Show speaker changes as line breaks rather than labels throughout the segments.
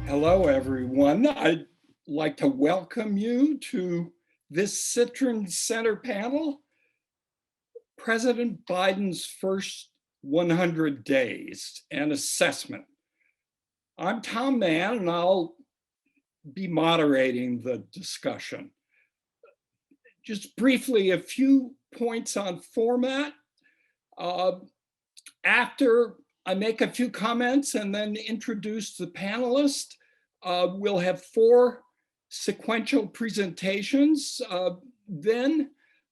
Hello, everyone. I'd like to welcome you to this Citrin Center panel, President Biden's first 100 days and assessment. I'm Tom Mann, and I'll be moderating the discussion. Just briefly, a few points on format. After I make a few comments and then introduce the panelists, we'll have 4 sequential presentations, then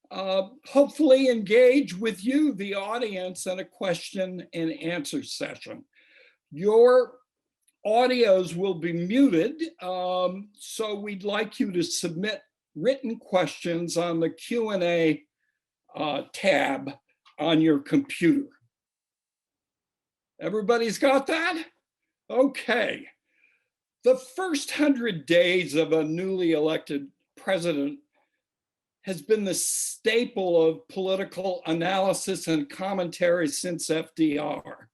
hopefully engage with you, the audience, in a question and answer session. Your audios will be muted, so we'd like you to submit written questions on the Q&A tab on your computer. Everybody's got that? Okay. The first 100 days of a newly elected president has been the staple of political analysis and commentary since FDR.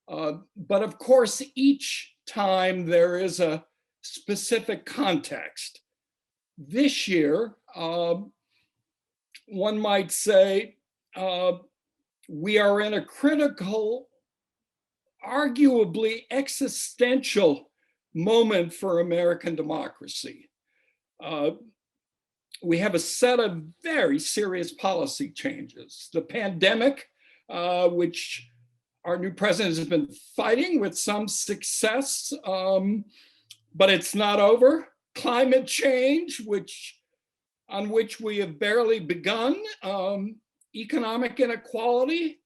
But of course, each time there is a specific context. This year, one might say, we are in a critical, arguably existential moment for American democracy. We have a set of very serious policy changes. The pandemic, which our new president has been fighting with some success, but it's not over. Climate change, on which we have barely begun. Economic inequality,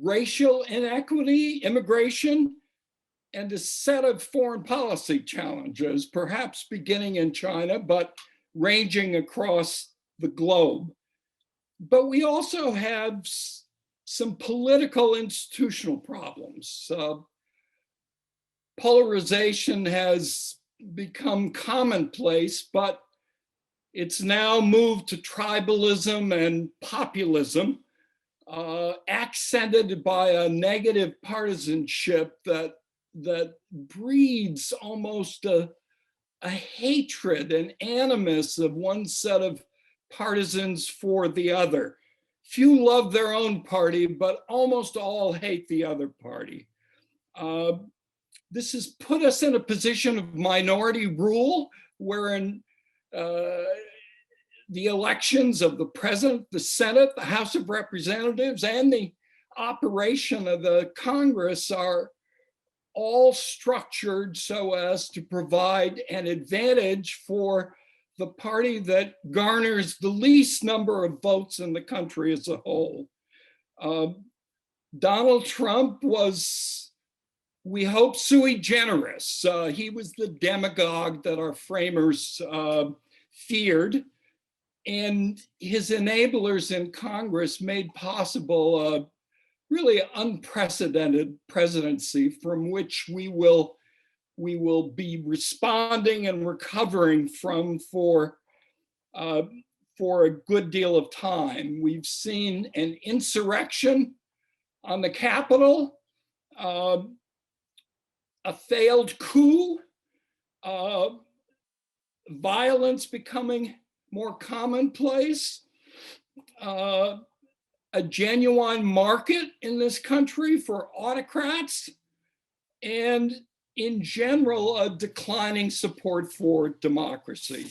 racial inequity, immigration, and a set of foreign policy challenges, perhaps beginning in China, but ranging across the globe. But we also have some political institutional problems. Polarization has become commonplace, but it's now moved to tribalism and populism, accented by a negative partisanship that breeds almost a hatred and animus of one set of partisans for the other. Few love their own party, but almost all hate the other party. This has put us in a position of minority rule, wherein the elections of the president, the Senate, the House of Representatives, and the operation of the Congress are all structured so as to provide an advantage for the party that garners the least number of votes in the country as a whole. Donald Trump was, we hope, sui generis. He was the demagogue that our framers feared, and his enablers in Congress made possible a really unprecedented presidency from which we will be responding and recovering from for a good deal of time. We've seen an insurrection on the Capitol, a failed coup, violence becoming more commonplace, a genuine market in this country for autocrats, and in general, a declining support for democracy.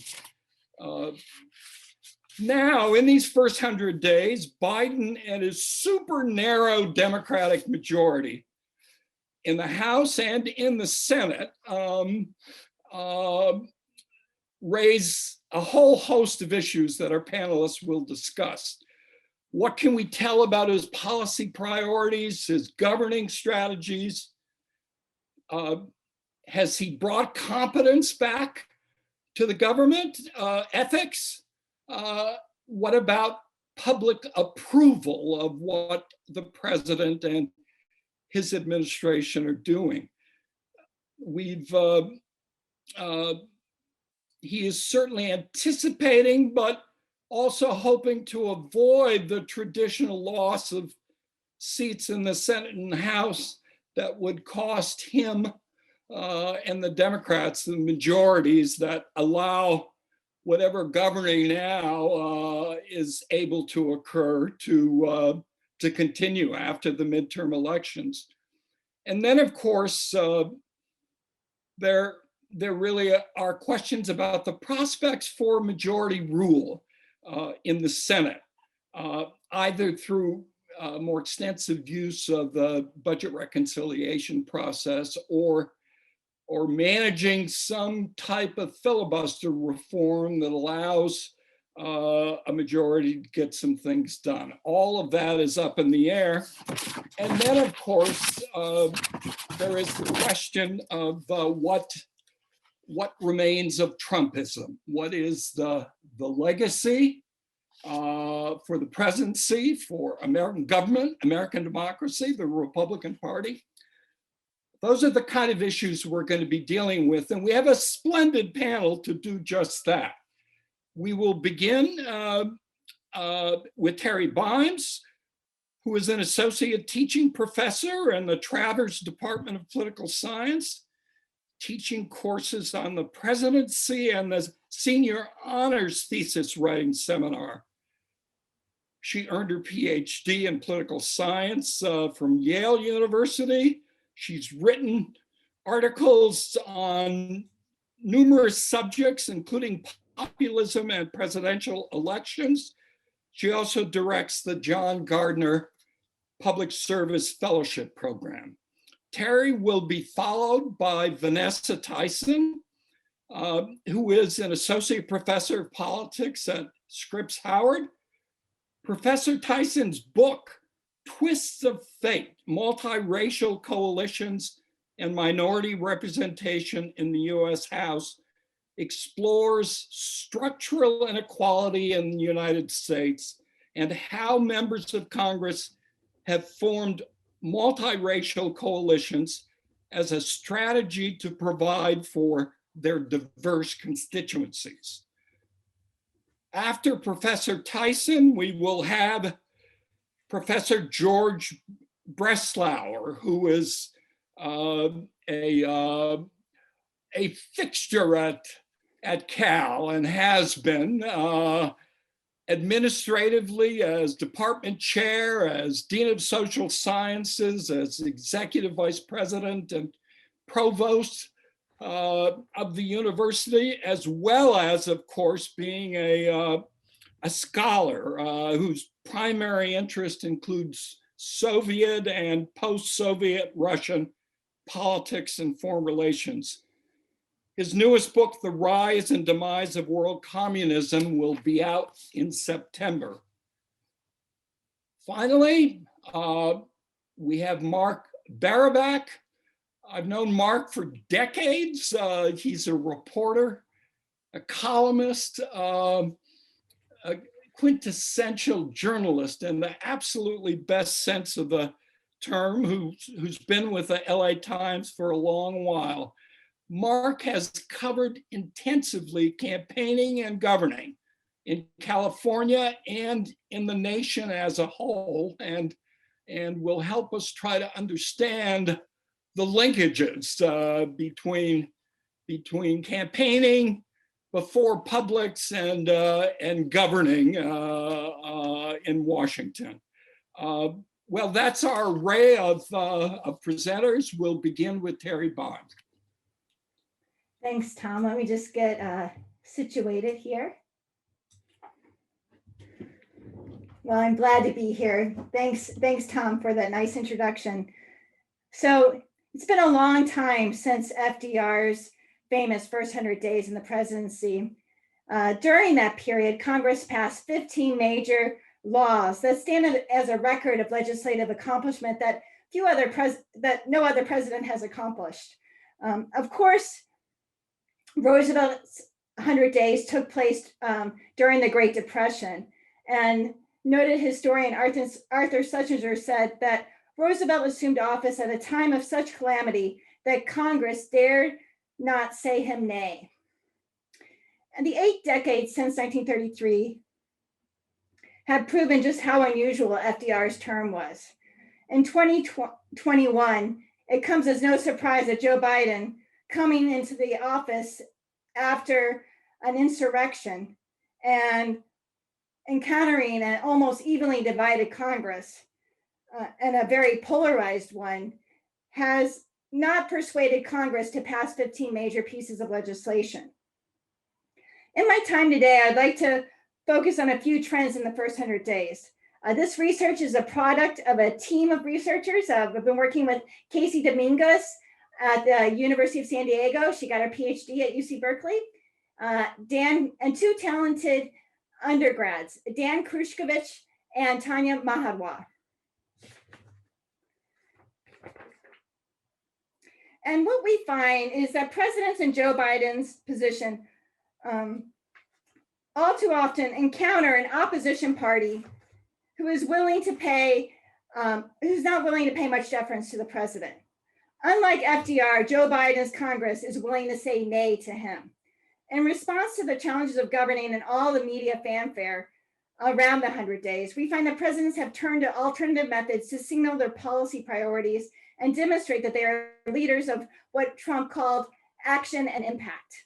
Now, in these first 100 days, Biden and his super narrow Democratic majority in the House and in the Senate raise a whole host of issues that our panelists will discuss. What can we tell about his policy priorities, his governing strategies? Has he brought competence back to the government? Ethics? What about public approval of what the president and his administration are doing? He is certainly anticipating, but also hoping to avoid the traditional loss of seats in the Senate and House that would cost him and the Democrats, the majorities that allow whatever governing now is able to occur to continue after the midterm elections. And then, of course, there really are questions about the prospects for majority rule in the Senate, either through more extensive use of the budget reconciliation process or managing some type of filibuster reform that allows a majority to get some things done. All of that is up in the air. And then, of course, there is the question of what remains of Trumpism. What is the legacy for the presidency, for American government, American democracy, the Republican Party? Those are the kind of issues we're going to be dealing with, and we have a splendid panel to do just that. We will begin with Terri Bimes, who is an associate teaching professor in the Travers Department of Political Science, teaching courses on the presidency and the senior honors thesis writing seminar. She earned her PhD in political science from Yale University. She's written articles on numerous subjects, including populism and presidential elections. She also directs the John Gardner Public Service Fellowship Program. Terri will be followed by Vanessa Tyson, who is an associate professor of politics at Scripps Howard. Professor Tyson's book, Twists of Fate, Multiracial Coalitions and Minority Representation in the US House, explores structural inequality in the United States and how members of Congress have formed multiracial coalitions as a strategy to provide for their diverse constituencies. After Professor Tyson, we will have Professor George Breslauer, who is a fixture at Cal and has been administratively as department chair, as dean of social sciences, as executive vice president and provost of the university, as well as, of course, being a scholar whose primary interest includes Soviet and post-Soviet Russian politics and foreign relations. His newest book, The Rise and Demise of World Communism, will be out in September. Finally, we have Mark Barabak. I've known Mark for decades. He's a reporter, a columnist, a quintessential journalist in the absolutely best sense of the term, who's been with the LA Times for a long while. Mark has covered intensively campaigning and governing in California and in the nation as a whole, and will help us try to understand the linkages between campaigning before publics and governing in Washington. Well, that's our array of presenters. We'll begin with Terri Bimes.
Thanks, Tom. Let me just get situated here. Well, I'm glad to be here. Thanks, Tom, for that nice introduction. So it's been a long time since FDR's famous first 100 days in the presidency. During that period, Congress passed 15 major laws that stand as a record of legislative accomplishment that no other president has accomplished. Of course, Roosevelt's 100 days took place during the Great Depression, and noted historian Arthur Schlesinger said that Roosevelt assumed office at a time of such calamity that Congress dared not say him nay. And the 8 decades since 1933 have proven just how unusual FDR's term was. In 2021, it comes as no surprise that Joe Biden, coming into the office after an insurrection and encountering an almost evenly divided Congress and a very polarized one, has not persuaded Congress to pass 15 major pieces of legislation. In my time today, I'd like to focus on a few trends in the first 100 days. This research is a product of a team of researchers. I've been working with Casey Dominguez at the University of San Diego. She got her PhD at UC Berkeley. Dan and two talented undergrads, Dan Krushkovich and Tanya Mahadwa. And what we find is that presidents in Joe Biden's position all too often encounter an opposition party who is willing to pay, who's not willing to pay much deference to the president. Unlike FDR, Joe Biden's Congress is willing to say nay to him. In response to the challenges of governing and all the media fanfare around the 100 days, we find that presidents have turned to alternative methods to signal their policy priorities and demonstrate that they are leaders of what Trump called action and impact.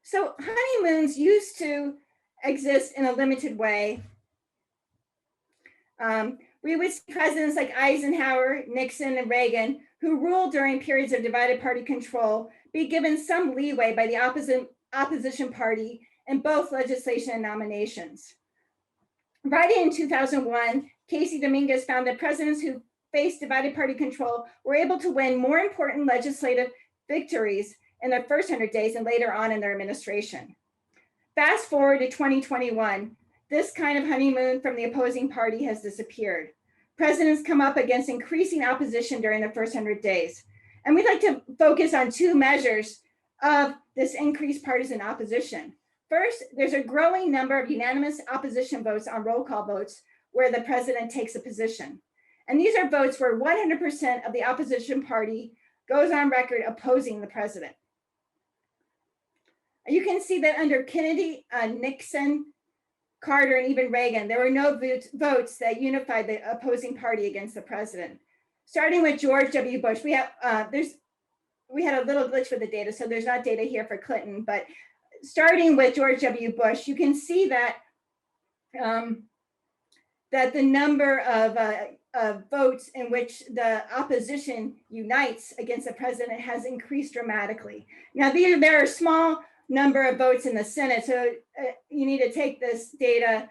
So honeymoons used to exist in a limited way. We would see presidents like Eisenhower, Nixon, and Reagan, who ruled during periods of divided party control, be given some leeway by the opposition party in both legislation and nominations. Writing in 2001, Casey Dominguez found that presidents who faced divided party control were able to win more important legislative victories in their first 100 days and later on in their administration. Fast forward to 2021, this kind of honeymoon from the opposing party has disappeared. Presidents come up against increasing opposition during the first 100 days. And we'd like to focus on two measures of this increased partisan opposition. First, there's a growing number of unanimous opposition votes on roll call votes where the president takes a position. And these are votes where 100% of the opposition party goes on record opposing the president. You can see that under Kennedy, Nixon, Carter, and even Reagan, there were no votes that unified the opposing party against the president. Starting with George W. Bush, we had a little glitch with the data, so there's not data here for Clinton, but starting with George W. Bush, you can see that that the number of votes in which the opposition unites against the president has increased dramatically. Now, there are small number of votes in the Senate, so you need to take this data,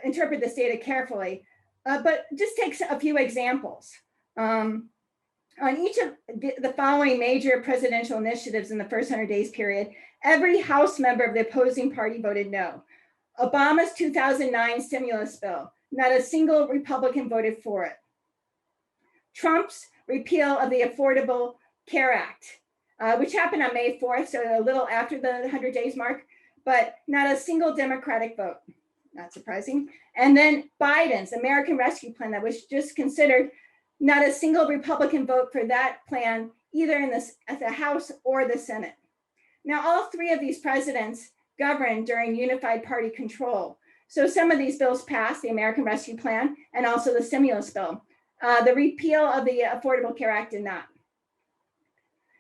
interpret this data carefully, but just take a few examples. On each of the following major presidential initiatives in the first 100 days period, every House member of the opposing party voted no. Obama's 2009 stimulus bill, not a single Republican voted for it. Trump's repeal of the Affordable Care Act, which happened on May 4th, so a little after the 100 days mark, but not a single Democratic vote, not surprising. And then Biden's American Rescue Plan that was just considered, not a single Republican vote for that plan, either in the House or the Senate. Now, all three of these presidents governed during unified party control. So some of these bills passed, the American Rescue Plan and also the stimulus bill. The repeal of the Affordable Care Act did not.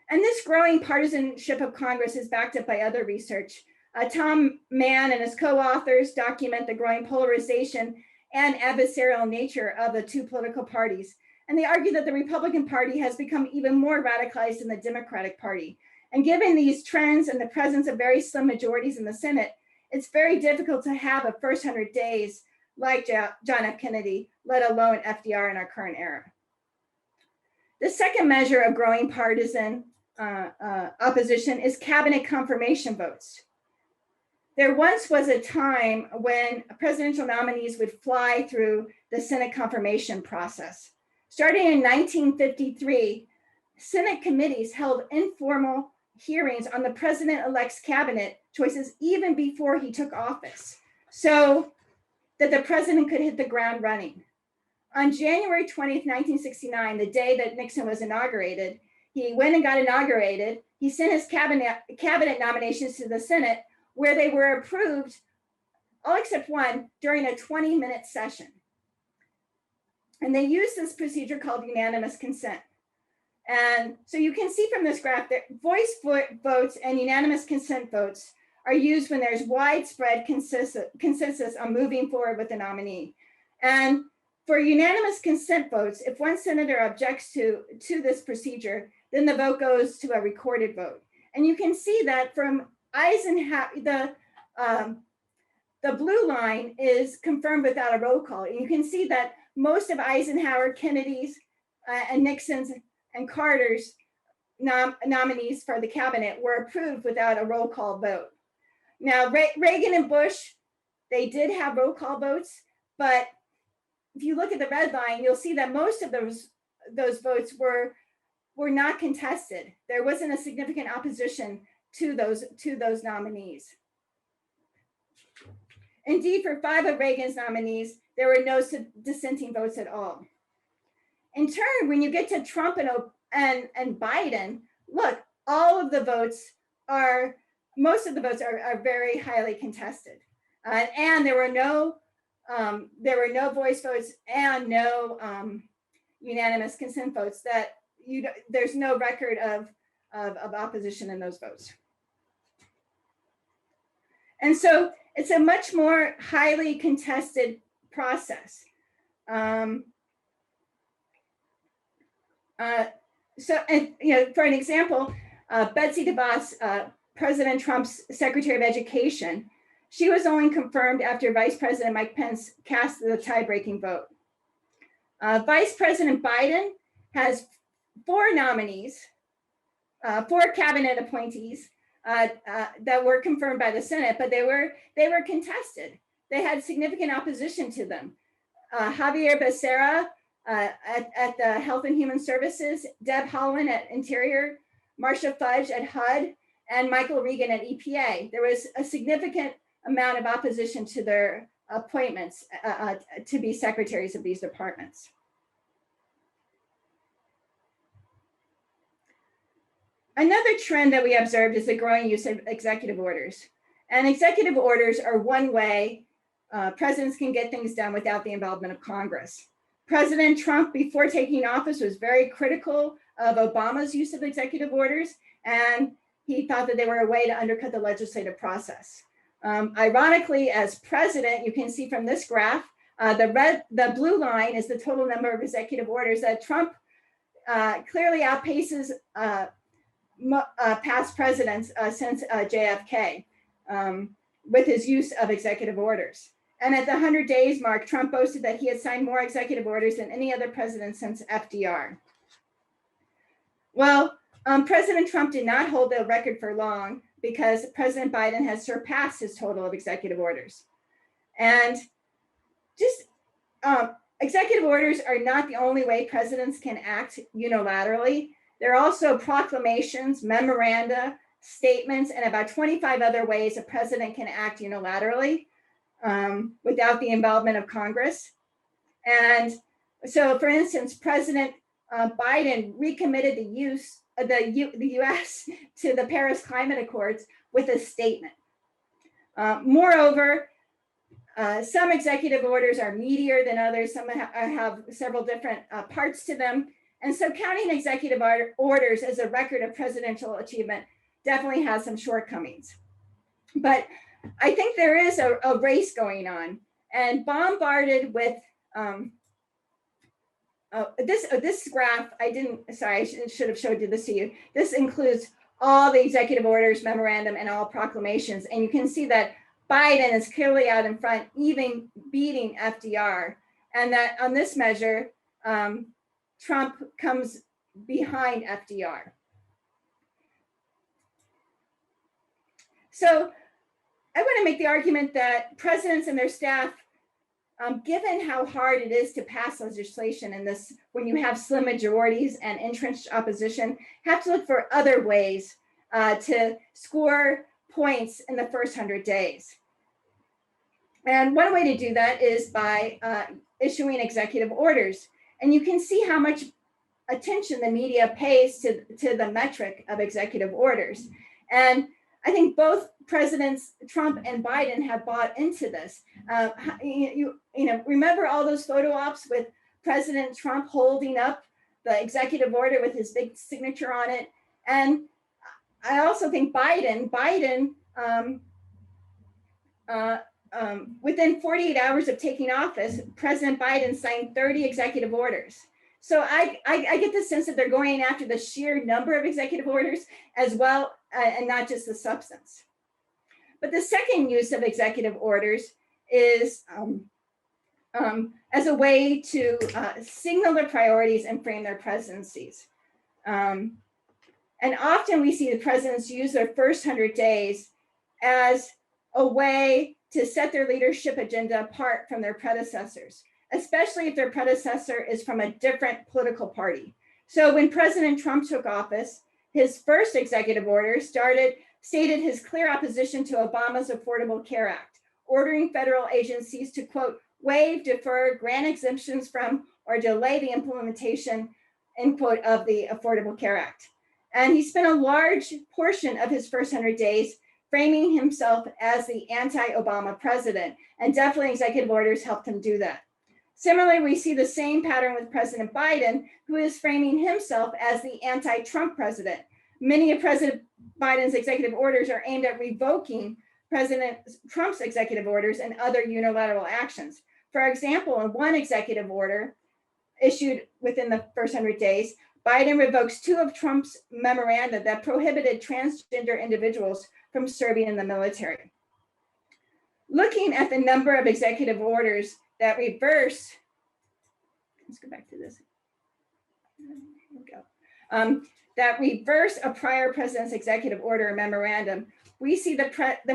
And this growing partisanship of Congress is backed up by other research. Tom Mann and his co-authors document the growing polarization and adversarial nature of the two political parties. And they argue that the Republican Party has become even more radicalized than the Democratic Party. And given these trends and the presence of very slim majorities in the Senate, it's very difficult to have a first 100 days like John F. Kennedy, let alone FDR in our current era. The second measure of growing partisan opposition is cabinet confirmation votes. There once was a time when presidential nominees would fly through the Senate confirmation process. Starting in 1953, Senate committees held informal hearings on the president-elect's cabinet choices even before he took office, so that the president could hit the ground running. On January 20th, 1969, the day that Nixon was inaugurated, he went and got inaugurated. He sent his cabinet nominations to the Senate, where they were approved all except one, during a 20-minute session. And they use this procedure called unanimous consent. And so you can see from this graph that voice votes and unanimous consent votes are used when there's widespread consensus on moving forward with the nominee. And for unanimous consent votes, if one senator objects to this procedure, then the vote goes to a recorded vote. And you can see that from Eisenhower, the blue line is confirmed without a roll call. And you can see that most of Eisenhower, Kennedy's, and Nixon's and Carter's nominees for the cabinet were approved without a roll call vote. Now, Reagan and Bush, they did have roll call votes, but if you look at the red line, you'll see that most of those votes were not contested. There wasn't a significant opposition to those nominees. Indeed, for 5 of Reagan's nominees, there were no dissenting votes at all. In turn, when you get to Trump and Biden, look, most of the votes are very highly contested. And there were no voice votes and no unanimous consent votes. There's no record of opposition in those votes. And so it's a much more highly contested process. For an example, Betsy DeVos, President Trump's Secretary of Education, she was only confirmed after Vice President Mike Pence cast the tie-breaking vote. Vice President Biden has 4 nominees, 4 cabinet appointees that were confirmed by the Senate, but they were contested. They had significant opposition to them. Javier Becerra at the Health and Human Services, Deb Haaland at Interior, Marcia Fudge at HUD, and Michael Regan at EPA. There was a significant amount of opposition to their appointments to be secretaries of these departments. Another trend that we observed is the growing use of executive orders. And executive orders are one way presidents can get things done without the involvement of Congress. President Trump, before taking office, was very critical of Obama's use of executive orders, and he thought that they were a way to undercut the legislative process. Ironically, as president, you can see from this graph, the blue line is the total number of executive orders that Trump clearly outpaces past presidents since JFK with his use of executive orders. And at the 100 days mark, Trump boasted that he had signed more executive orders than any other president since FDR. Well, President Trump did not hold the record for long because President Biden has surpassed his total of executive orders. And just executive orders are not the only way presidents can act unilaterally. There are also proclamations, memoranda, statements, and about 25 other ways a president can act unilaterally without the involvement of Congress. And so, for instance, President Biden recommitted the U.S. to the Paris Climate Accords with a statement. Moreover, some executive orders are meatier than others. Some have several different parts to them. And so counting executive orders as a record of presidential achievement definitely has some shortcomings. But I think there is a race going on, and bombarded with this graph, I should have showed this to you. This includes all the executive orders, memorandum, and all proclamations. And you can see that Biden is clearly out in front, even beating FDR. And that on this measure, Trump comes behind FDR. So I want to make the argument that presidents and their staff, given how hard it is to pass legislation in this, when you have slim majorities and entrenched opposition, have to look for other ways to score points in the first 100 days. And one way to do that is by issuing executive orders. And you can see how much attention the media pays to the metric of executive orders. And I think both Presidents Trump and Biden have bought into this. Remember all those photo ops with President Trump holding up the executive order with his big signature on it. And I also think Biden, within 48 hours of taking office, President Biden signed 30 executive orders. So I get the sense that they're going after the sheer number of executive orders as well, and not just the substance. But the second use of executive orders is as a way to signal their priorities and frame their presidencies. And often we see the presidents use their first 100 days as a way to set their leadership agenda apart from their predecessors, especially if their predecessor is from a different political party. So when President Trump took office, his first executive order stated his clear opposition to Obama's Affordable Care Act, ordering federal agencies to, quote, waive, defer, grant exemptions from, or delay the implementation, end quote, of the Affordable Care Act. And he spent a large portion of his first 100 days framing himself as the anti-Obama president, and definitely executive orders helped him do that. Similarly, we see the same pattern with President Biden, who is framing himself as the anti-Trump president. Many of President Biden's executive orders are aimed at revoking President Trump's executive orders and other unilateral actions. For example, in one executive order issued within the first 100 days, Biden revokes 2 of Trump's memoranda that prohibited transgender individuals from serving in the military. Looking at the number of executive orders that reverse, let's go back to this. Here we go. That reverse a prior president's executive order or memorandum, we see the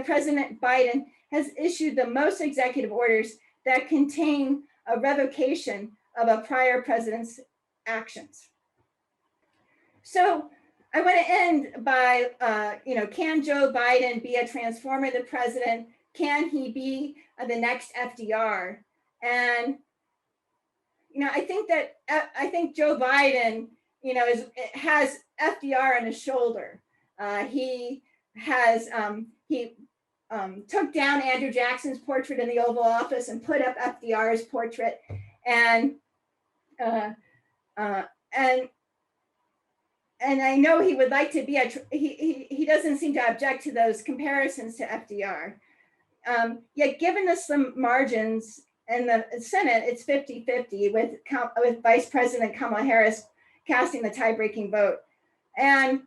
President Biden has issued the most executive orders that contain a revocation of a prior president's actions. So I want to end by, can Joe Biden be a transformative president? Can he be the next FDR? And, I think Joe Biden, has FDR on his shoulder. He took down Andrew Jackson's portrait in the Oval Office and put up FDR's portrait. And I know he would like to be he doesn't seem to object to those comparisons to FDR. Yet given the slim margins in the Senate, it's 50-50 with Vice President Kamala Harris casting the tie-breaking vote. And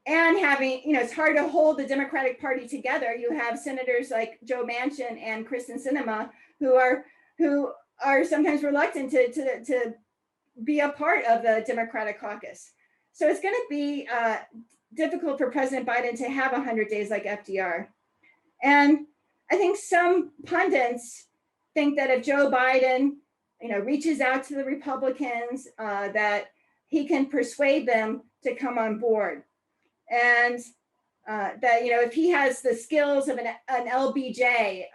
having, it's hard to hold the Democratic Party together. You have senators like Joe Manchin and Kristen Sinema who are sometimes reluctant to be a part of the Democratic caucus. So it's going to be difficult for President Biden to have 100 days like FDR. And I think some pundits think that if Joe Biden, reaches out to the Republicans, that he can persuade them to come on board. And that, if he has the skills of an LBJ,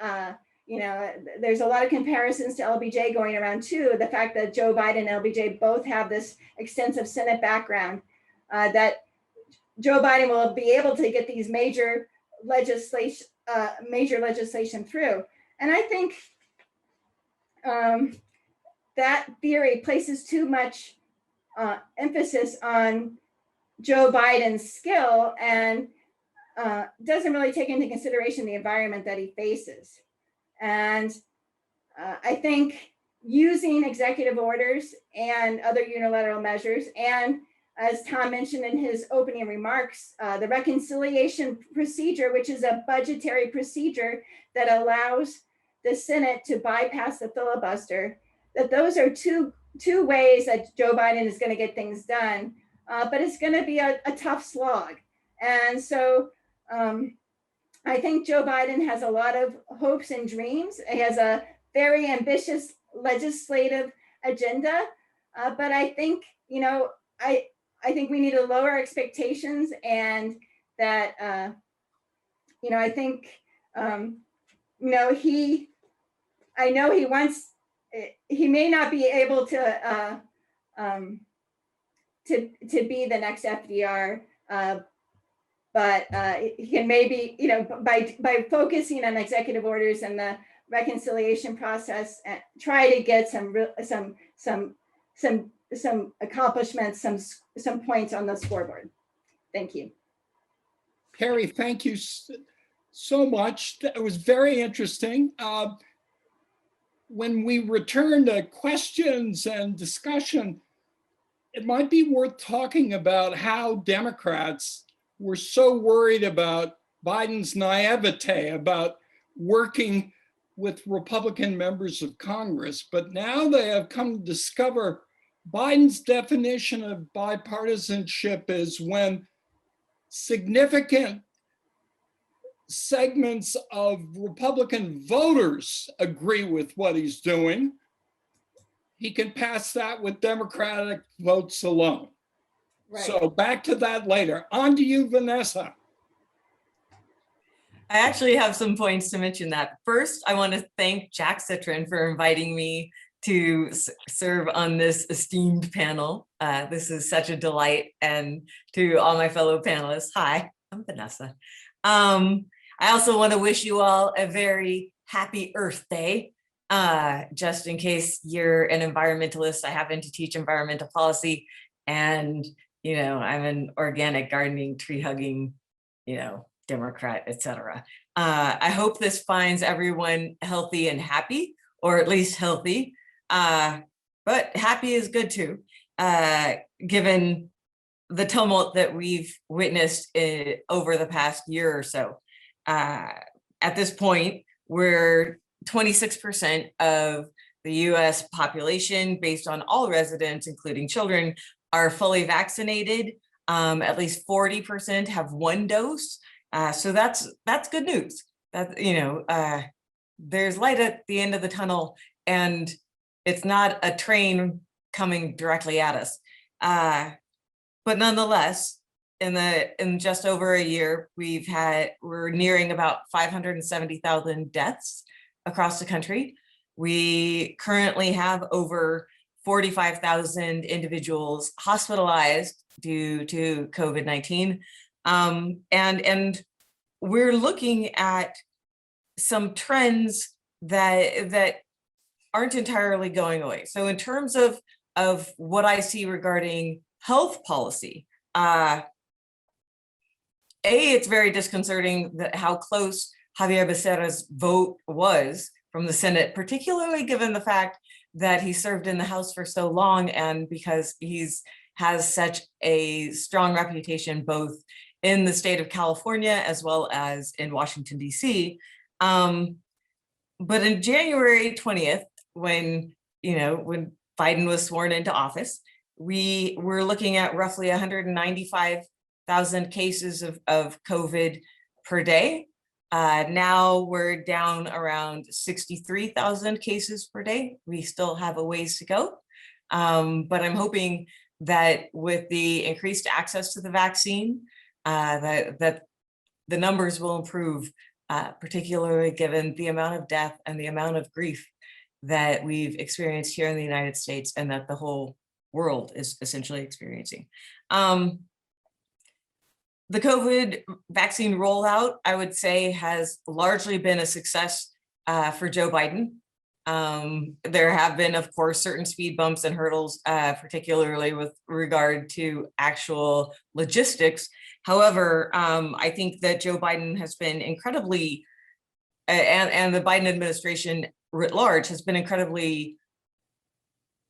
there's a lot of comparisons to LBJ going around too. The fact that Joe Biden and LBJ both have this extensive Senate background, that Joe Biden will be able to get these major legislation through. And I think that theory places too much emphasis on Joe Biden's skill and doesn't really take into consideration the environment that he faces. And I think using executive orders and other unilateral measures, and as Tom mentioned in his opening remarks, the reconciliation procedure, which is a budgetary procedure that allows the Senate to bypass the filibuster, that those are two ways that Joe Biden is going to get things done, but it's going to be a tough slog. And so I think Joe Biden has a lot of hopes and dreams. He has a very ambitious legislative agenda, but I think, I think we need to lower expectations, and that, I think, he may not be able to be the next FDR, but he can maybe, you know, by focusing on executive orders and the reconciliation process, and try to get some accomplishments, some points on the scoreboard. Thank you.
Terri, thank you so much. It was very interesting. When we return to questions and discussion, it might be worth talking about how Democrats were so worried about Biden's naivete about working with Republican members of Congress, but now they have come to discover Biden's definition of bipartisanship is when significant segments of Republican voters agree with what he's doing, he can pass that with Democratic votes alone. Right. So back to that later. On to you, Vanessa.
I actually have some points to mention that. First, I want to thank Jack Citrin for inviting me to serve on this esteemed panel. This is such a delight. And to all my fellow panelists, hi, I'm Vanessa. I also want to wish you all a very happy Earth Day. Just in case you're an environmentalist, I happen to teach environmental policy, and you know, I'm an organic gardening, tree hugging, you know, Democrat, etc. I hope this finds everyone healthy and happy, or at least healthy, but happy is good too, given the tumult that we've witnessed over the past year or so. At this point, we're 26% of the US population, based on all residents, including children, are fully vaccinated. At least 40% have one dose. So that's good news. That, you know, there's light at the end of the tunnel, and it's not a train coming directly at us. But nonetheless, in just over a year, we're nearing about 570,000 deaths across the country. We currently have over 45,000 individuals hospitalized due to COVID-19. And we're looking at some trends that aren't entirely going away. So in terms of what I see regarding health policy, it's very disconcerting that how close Javier Becerra's vote was from the Senate, particularly given the fact that he served in the House for so long, and because has such a strong reputation both in the state of California as well as in Washington, D.C. But in January 20th, when Biden was sworn into office, we were looking at roughly 195,000 cases of COVID per day. Now we're down around 63,000 cases per day. We still have a ways to go. But I'm hoping that with the increased access to the vaccine, that the numbers will improve, particularly given the amount of death and the amount of grief that we've experienced here in the United States, and that the whole world is essentially experiencing. The COVID vaccine rollout, I would say, has largely been a success for Joe Biden. There have been, of course, certain speed bumps and hurdles, particularly with regard to actual logistics. However, I think that Joe Biden has been incredibly, and the Biden administration writ large has been incredibly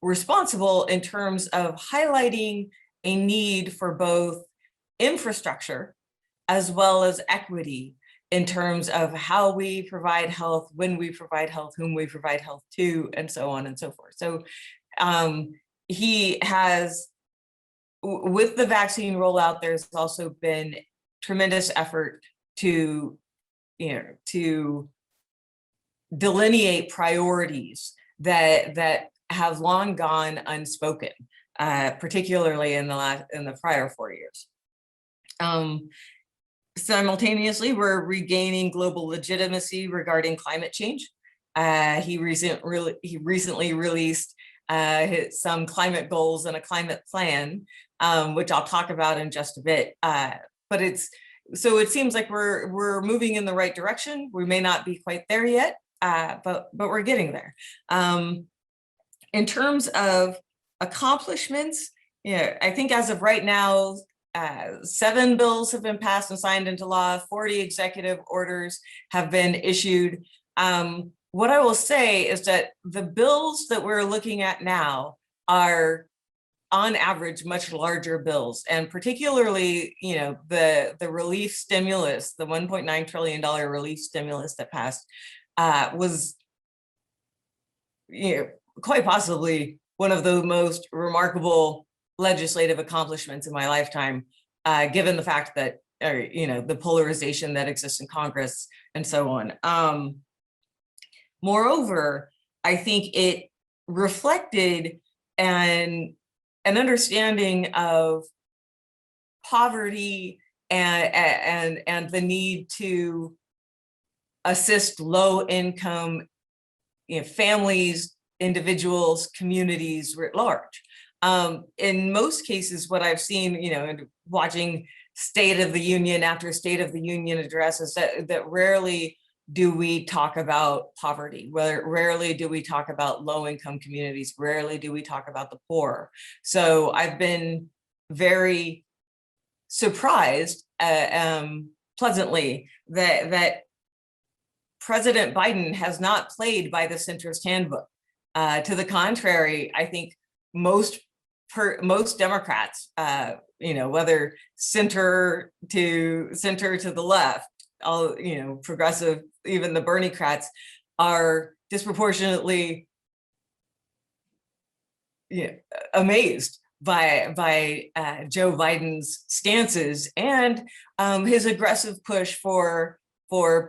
responsible in terms of highlighting a need for both infrastructure as well as equity in terms of how we provide health, when we provide health, whom we provide health to, and so on and so forth. So he has, with the vaccine rollout, there's also been tremendous effort to delineate priorities that have long gone unspoken, particularly in the prior 4 years. Simultaneously, we're regaining global legitimacy regarding climate change. He recently released some climate goals and a climate plan, which I'll talk about in just a bit. But so it seems like we're moving in the right direction. We may not be quite there yet, but we're getting there. In terms of accomplishments, I think as of right now, 7 bills have been passed and signed into law, 40 executive orders have been issued. What I will say is that the bills that we're looking at now are on average much larger bills, and particularly, the relief stimulus, the $1.9 trillion relief stimulus that passed was, quite possibly one of the most remarkable legislative accomplishments in my lifetime, given the fact that, the polarization that exists in Congress and so on. Moreover, I think it reflected an understanding of poverty and the need to assist low-income families, individuals, communities writ large. In most cases, what I've seen, watching State of the Union after State of the Union addresses, that rarely do we talk about poverty, rarely do we talk about low-income communities, rarely do we talk about the poor. So I've been very surprised, pleasantly, that President Biden has not played by the centrist handbook. To the contrary, I think most Democrats, whether center to the left, all progressive, even the Bernie-crats, are disproportionately amazed by Joe Biden's stances and his aggressive push for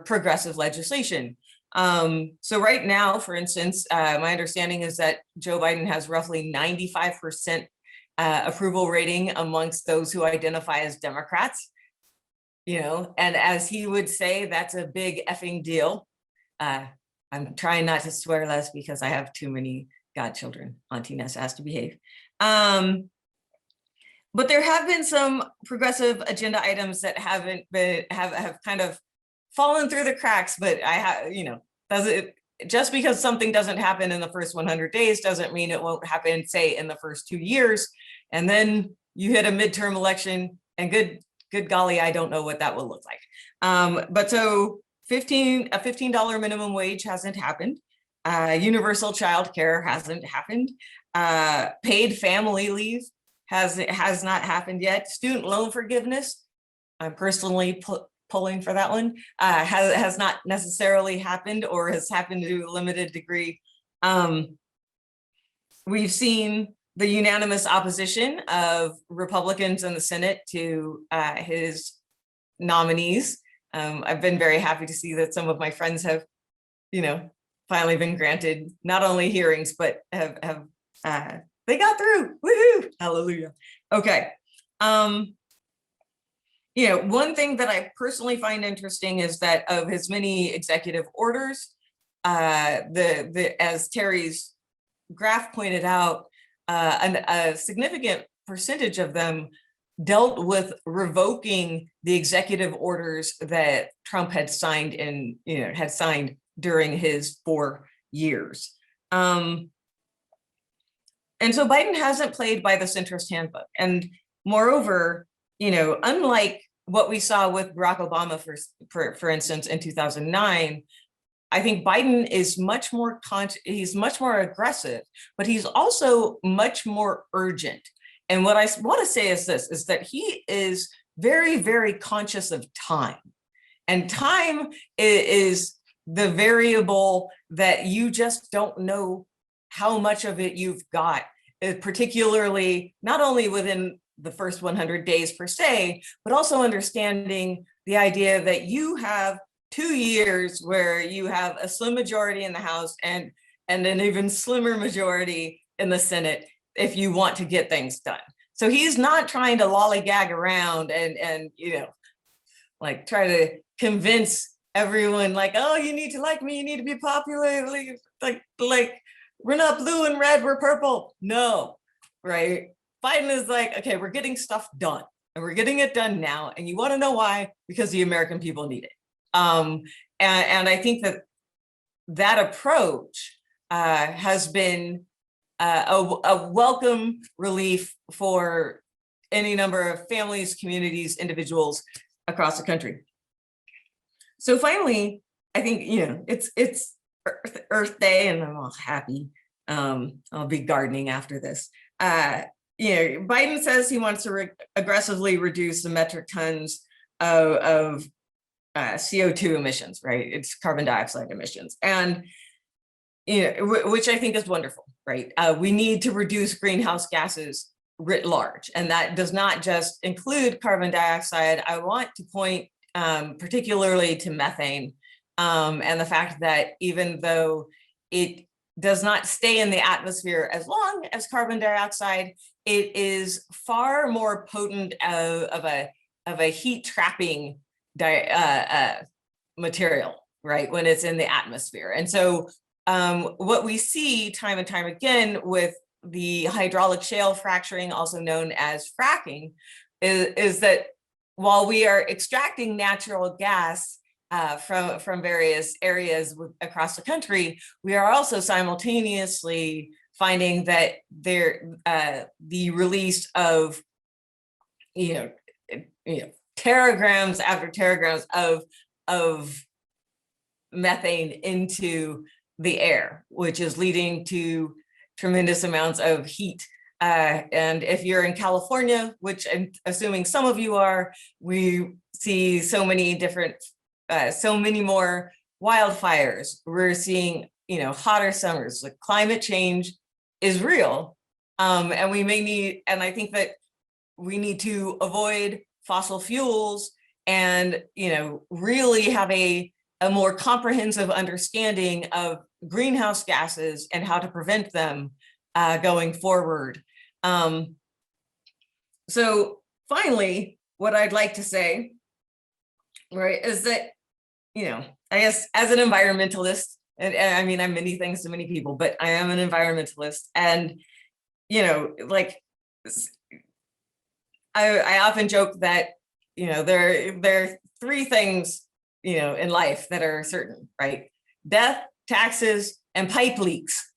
progressive legislation. So right now, for instance, my understanding is that Joe Biden has roughly 95% approval rating amongst those who identify as Democrats. And as he would say, that's a big effing deal. I'm trying not to swear less because I have too many godchildren. Auntie Nessa has to behave. But there have been some progressive agenda items that have kind of fallen through the cracks, but just because something doesn't happen in the first 100 days doesn't mean it won't happen, say, in the first 2 years. And then you hit a midterm election, and good golly, I don't know what that will look like. But so a $15 minimum wage hasn't happened. Universal child care hasn't happened. Paid family leave has not happened yet. Student loan forgiveness, I'm personally pulling for that one, has not necessarily happened, or has happened to a limited degree. We've seen the unanimous opposition of Republicans in the Senate to his nominees. I've been very happy to see that some of my friends have, finally been granted not only hearings, but have they got through. Woohoo! Hallelujah. Okay. One thing that I personally find interesting is that of his many executive orders, as Terri's graph pointed out, a significant percentage of them dealt with revoking the executive orders that Trump had signed during his 4 years. And so Biden hasn't played by the centrist handbook. And moreover, unlike what we saw with Barack Obama, for instance, in 2009, I think Biden is much more he's much more aggressive, but he's also much more urgent. And what I want to say is this, is that he is very, very conscious of time. And time is the variable that you just don't know how much of it you've got, particularly not only within the first 100 days per se, but also understanding the idea that you have 2 years where you have a slim majority in the House and an even slimmer majority in the Senate if you want to get things done. So he's not trying to lollygag around and like try to convince everyone like, oh, you need to like me, you need to be popular, like we're not blue and red, we're purple. No, right? Biden is like, okay, we're getting stuff done. and we're getting it done now. And you want to know why? Because the American people need it. And I think that approach has been a welcome relief for any number of families, communities, individuals across the country. So finally, I think, it's Earth Day and I'm all happy. I'll be gardening after this. Biden says he wants to aggressively reduce the metric tons of CO2 emissions, right? It's carbon dioxide emissions. And, which I think is wonderful, right? We need to reduce greenhouse gases writ large. And that does not just include carbon dioxide. I want to point particularly to methane and the fact that even though it does not stay in the atmosphere as long as carbon dioxide, it is far more potent of a heat trapping material, right, when it's in the atmosphere. And so what we see time and time again with the hydraulic shale fracturing, also known as fracking, is that while we are extracting natural gas from various areas across the country, we are also simultaneously finding that the release of teragrams after teragrams of methane into the air, which is leading to tremendous amounts of heat. And if you're in California, which I'm assuming some of you are, we see so many different, so many more wildfires. We're seeing, hotter summers. Like climate change is real, and we may need. And I think that we need to avoid fossil fuels and really have a more comprehensive understanding of greenhouse gases and how to prevent them going forward. So finally, what I'd like to say, right, is that, I guess as an environmentalist, and I mean, I'm many things to many people, but I am an environmentalist. And, I often joke that, there are three things, in life that are certain, right? Death, taxes, and pipe leaks.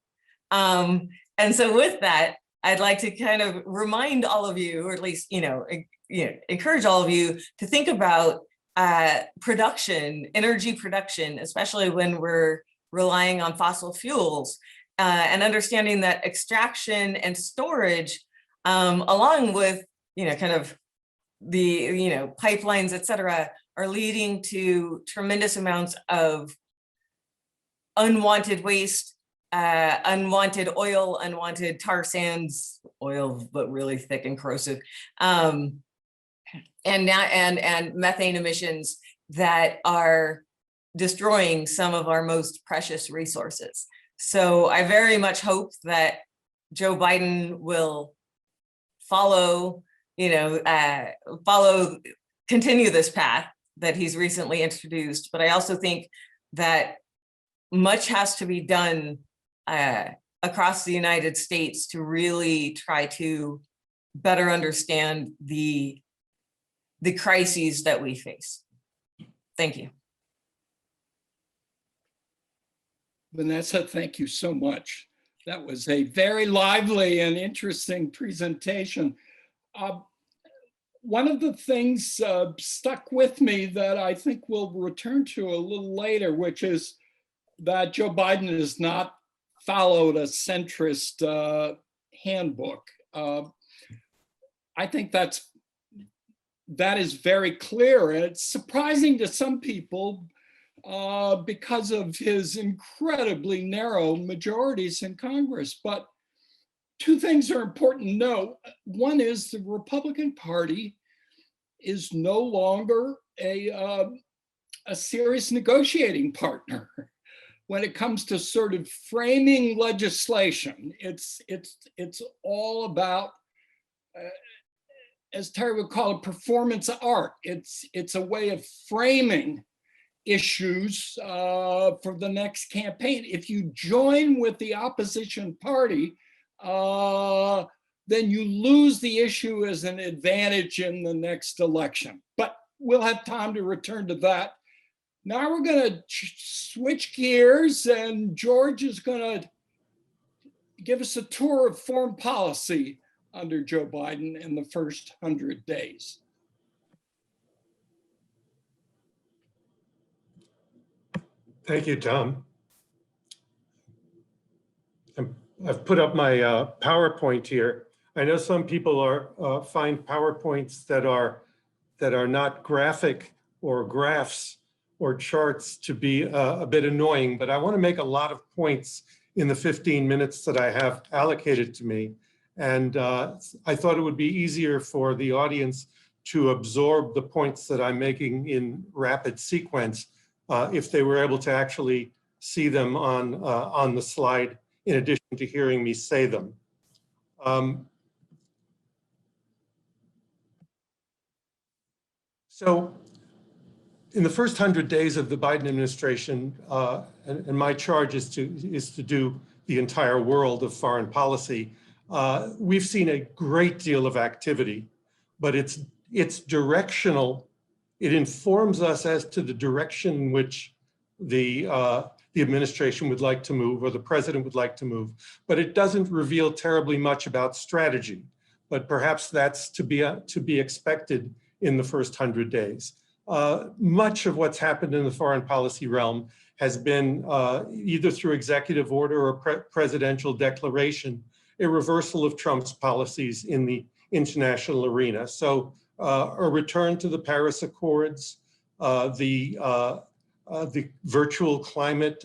And so with that, I'd like to kind of remind all of you, or at least, encourage all of you to think about production, energy production, especially when we're relying on fossil fuels, and understanding that extraction and storage, along with, kind of the, pipelines, et cetera, are leading to tremendous amounts of unwanted waste, unwanted oil, unwanted tar sands, oil, but really thick and corrosive, and methane emissions that are destroying some of our most precious resources. So I very much hope that Joe Biden will continue this path that he's recently introduced. But I also think that much has to be done across the United States to really try to better understand the crises that we face. Thank you.
Vanessa, thank you so much. That was a very lively and interesting presentation. One of the things stuck with me that I think we'll return to a little later, which is that Joe Biden has not followed a centrist handbook. I think that is very clear, and it's surprising to some people because of his incredibly narrow majorities in Congress. But two things are important to note. One is the Republican Party is no longer a serious negotiating partner when it comes to sort of framing legislation. It's all about, as Terri would call it, performance art. It's a way of framing issues for the next campaign. If you join with the opposition party, then you lose the issue as an advantage in the next election. But we'll have time to return to that. Now we're going to switch gears, and George is going to give us a tour of foreign policy under Joe Biden in the first 100 days.
Thank you, Tom. I've put up my PowerPoint here. I know some people find PowerPoints that are not graphic or graphs or charts to be a bit annoying, but I want to make a lot of points in the 15 minutes that I have allocated to me. And I thought it would be easier for the audience to absorb the points that I'm making in rapid sequence if they were able to actually see them on the slide, in addition to hearing me say them. So in the first 100 days of the Biden administration, and my charge is to do the entire world of foreign policy, we've seen a great deal of activity, but it's directional. It informs us as to the direction in which the administration would like to move, or the president would like to move, but it doesn't reveal terribly much about strategy. But perhaps that's to be expected in the first 100 days. Much of what's happened in the foreign policy realm has been either through executive order or presidential declaration, a reversal of Trump's policies in the international arena. So a return to the Paris Accords, the virtual climate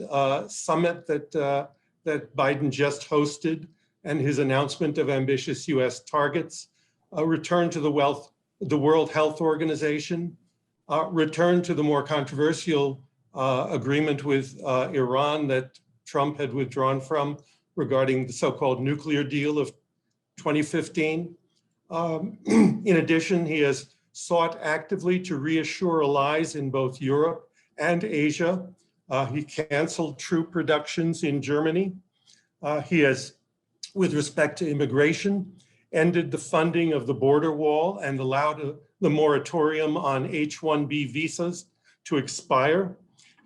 summit that Biden just hosted, and his announcement of ambitious US targets, a return to the World Health Organization, return to the more controversial agreement with Iran that Trump had withdrawn from regarding the so-called nuclear deal of 2015. In addition, he has sought actively to reassure allies in both Europe and Asia. He canceled troop reductions in Germany. He has, with respect to immigration, ended the funding of the border wall and allowed the moratorium on H-1B visas to expire.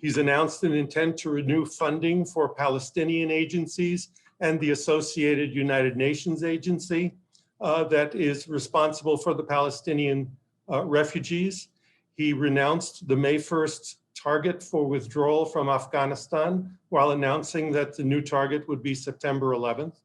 He's announced an intent to renew funding for Palestinian agencies and the associated United Nations agency that is responsible for the Palestinian refugees. He renounced the May 1st target for withdrawal from Afghanistan while announcing that the new target would be September 11th.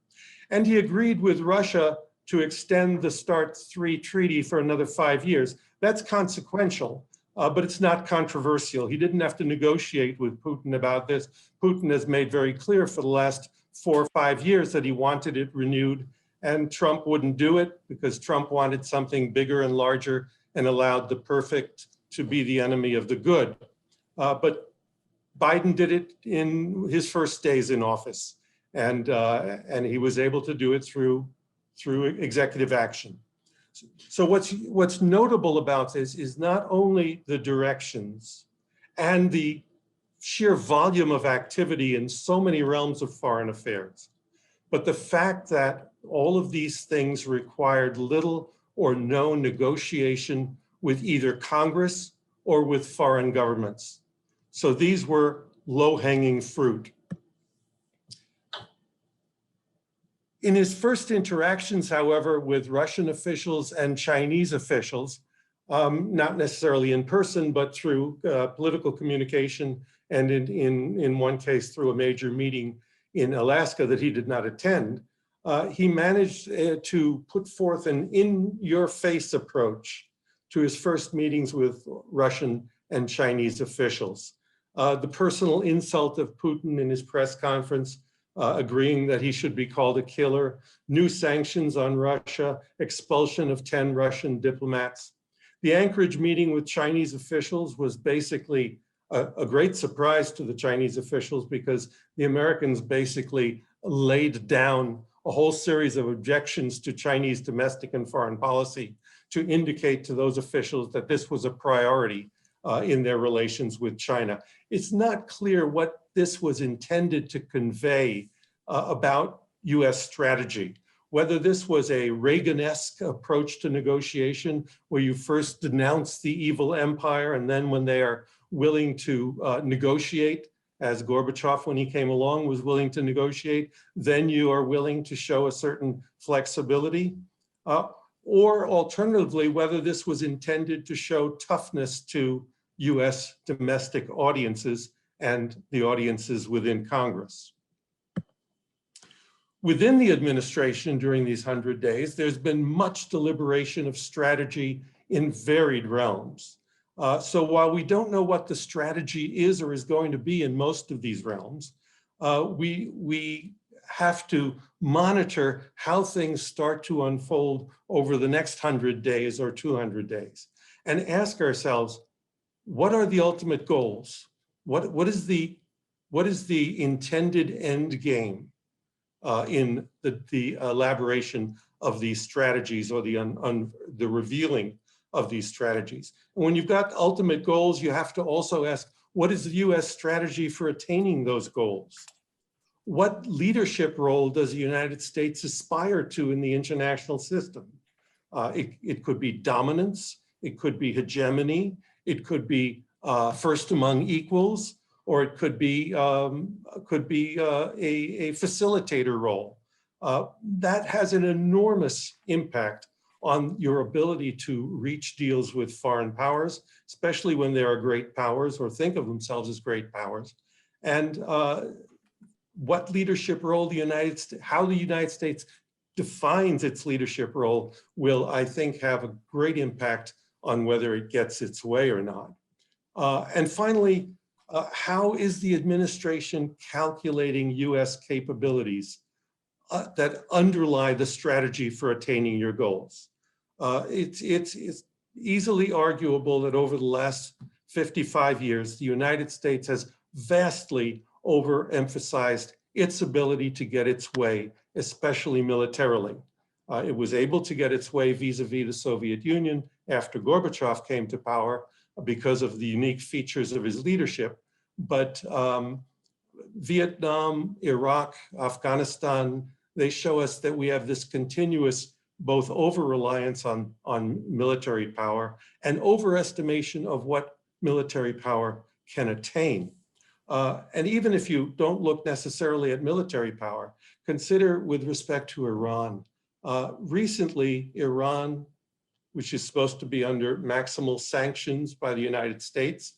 And he agreed with Russia to extend the START 3 treaty for another 5 years. That's consequential, but it's not controversial. He didn't have to negotiate with Putin about this. Putin has made very clear for the last 4 or 5 years that he wanted it renewed, and Trump wouldn't do it because Trump wanted something bigger and larger and allowed the perfect to be the enemy of the good. But Biden did it in his first days in office, and he was able to do it through executive action. So what's notable about this is not only the directions and the sheer volume of activity in so many realms of foreign affairs, but the fact that all of these things required little or no negotiation with either Congress or with foreign governments. So these were low-hanging fruit. In his first interactions, however, with Russian officials and Chinese officials, not necessarily in person, but through political communication, and in one case through a major meeting in Alaska that he did not attend, he managed to put forth an in-your-face approach to his first meetings with Russian and Chinese officials. The personal insult of Putin in his press conference, agreeing that he should be called a killer, new sanctions on Russia, expulsion of 10 Russian diplomats. The Anchorage meeting with Chinese officials was basically a great surprise to the Chinese officials because the Americans basically laid down a whole series of objections to Chinese domestic and foreign policy to indicate to those officials that this was a priority in their relations with China. It's not clear what this was intended to convey about US strategy. whether this was a Reagan-esque approach to negotiation, where you first denounce the evil empire, and then when they are willing to negotiate, as Gorbachev, when he came along, was willing to negotiate, then you are willing to show a certain flexibility. Or alternatively, whether this was intended to show toughness to US domestic audiences and the audiences within Congress. Within the administration during these 100 days, there's been much deliberation of strategy in varied realms. So while we don't know what the strategy is or is going to be in most of these realms, we have to monitor how things start to unfold over the next 100 days or 200 days and ask ourselves, what are the ultimate goals? What is the intended end game in the elaboration of these strategies, or the revealing of these strategies? And when you've got ultimate goals, you have to also ask, what is the US strategy for attaining those goals? What leadership role does the United States aspire to in the international system? It could be dominance, it could be hegemony, it could be first among equals, or it could be a facilitator role. That has an enormous impact on your ability to reach deals with foreign powers, especially when they are great powers or think of themselves as great powers. And what leadership role how the United States defines its leadership role will, I think, have a great impact on whether it gets its way or not. And finally, how is the administration calculating US capabilities that underlie the strategy for attaining your goals? It's easily arguable that over the last 55 years, the United States has vastly overemphasized its ability to get its way, especially militarily. It was able to get its way vis-a-vis the Soviet Union after Gorbachev came to power because of the unique features of his leadership. But Vietnam, Iraq, Afghanistan, they show us that we have this continuous both over-reliance on military power and overestimation of what military power can attain. And even if you don't look necessarily at military power, consider with respect to Iran. Recently, Iran, which is supposed to be under maximal sanctions by the United States,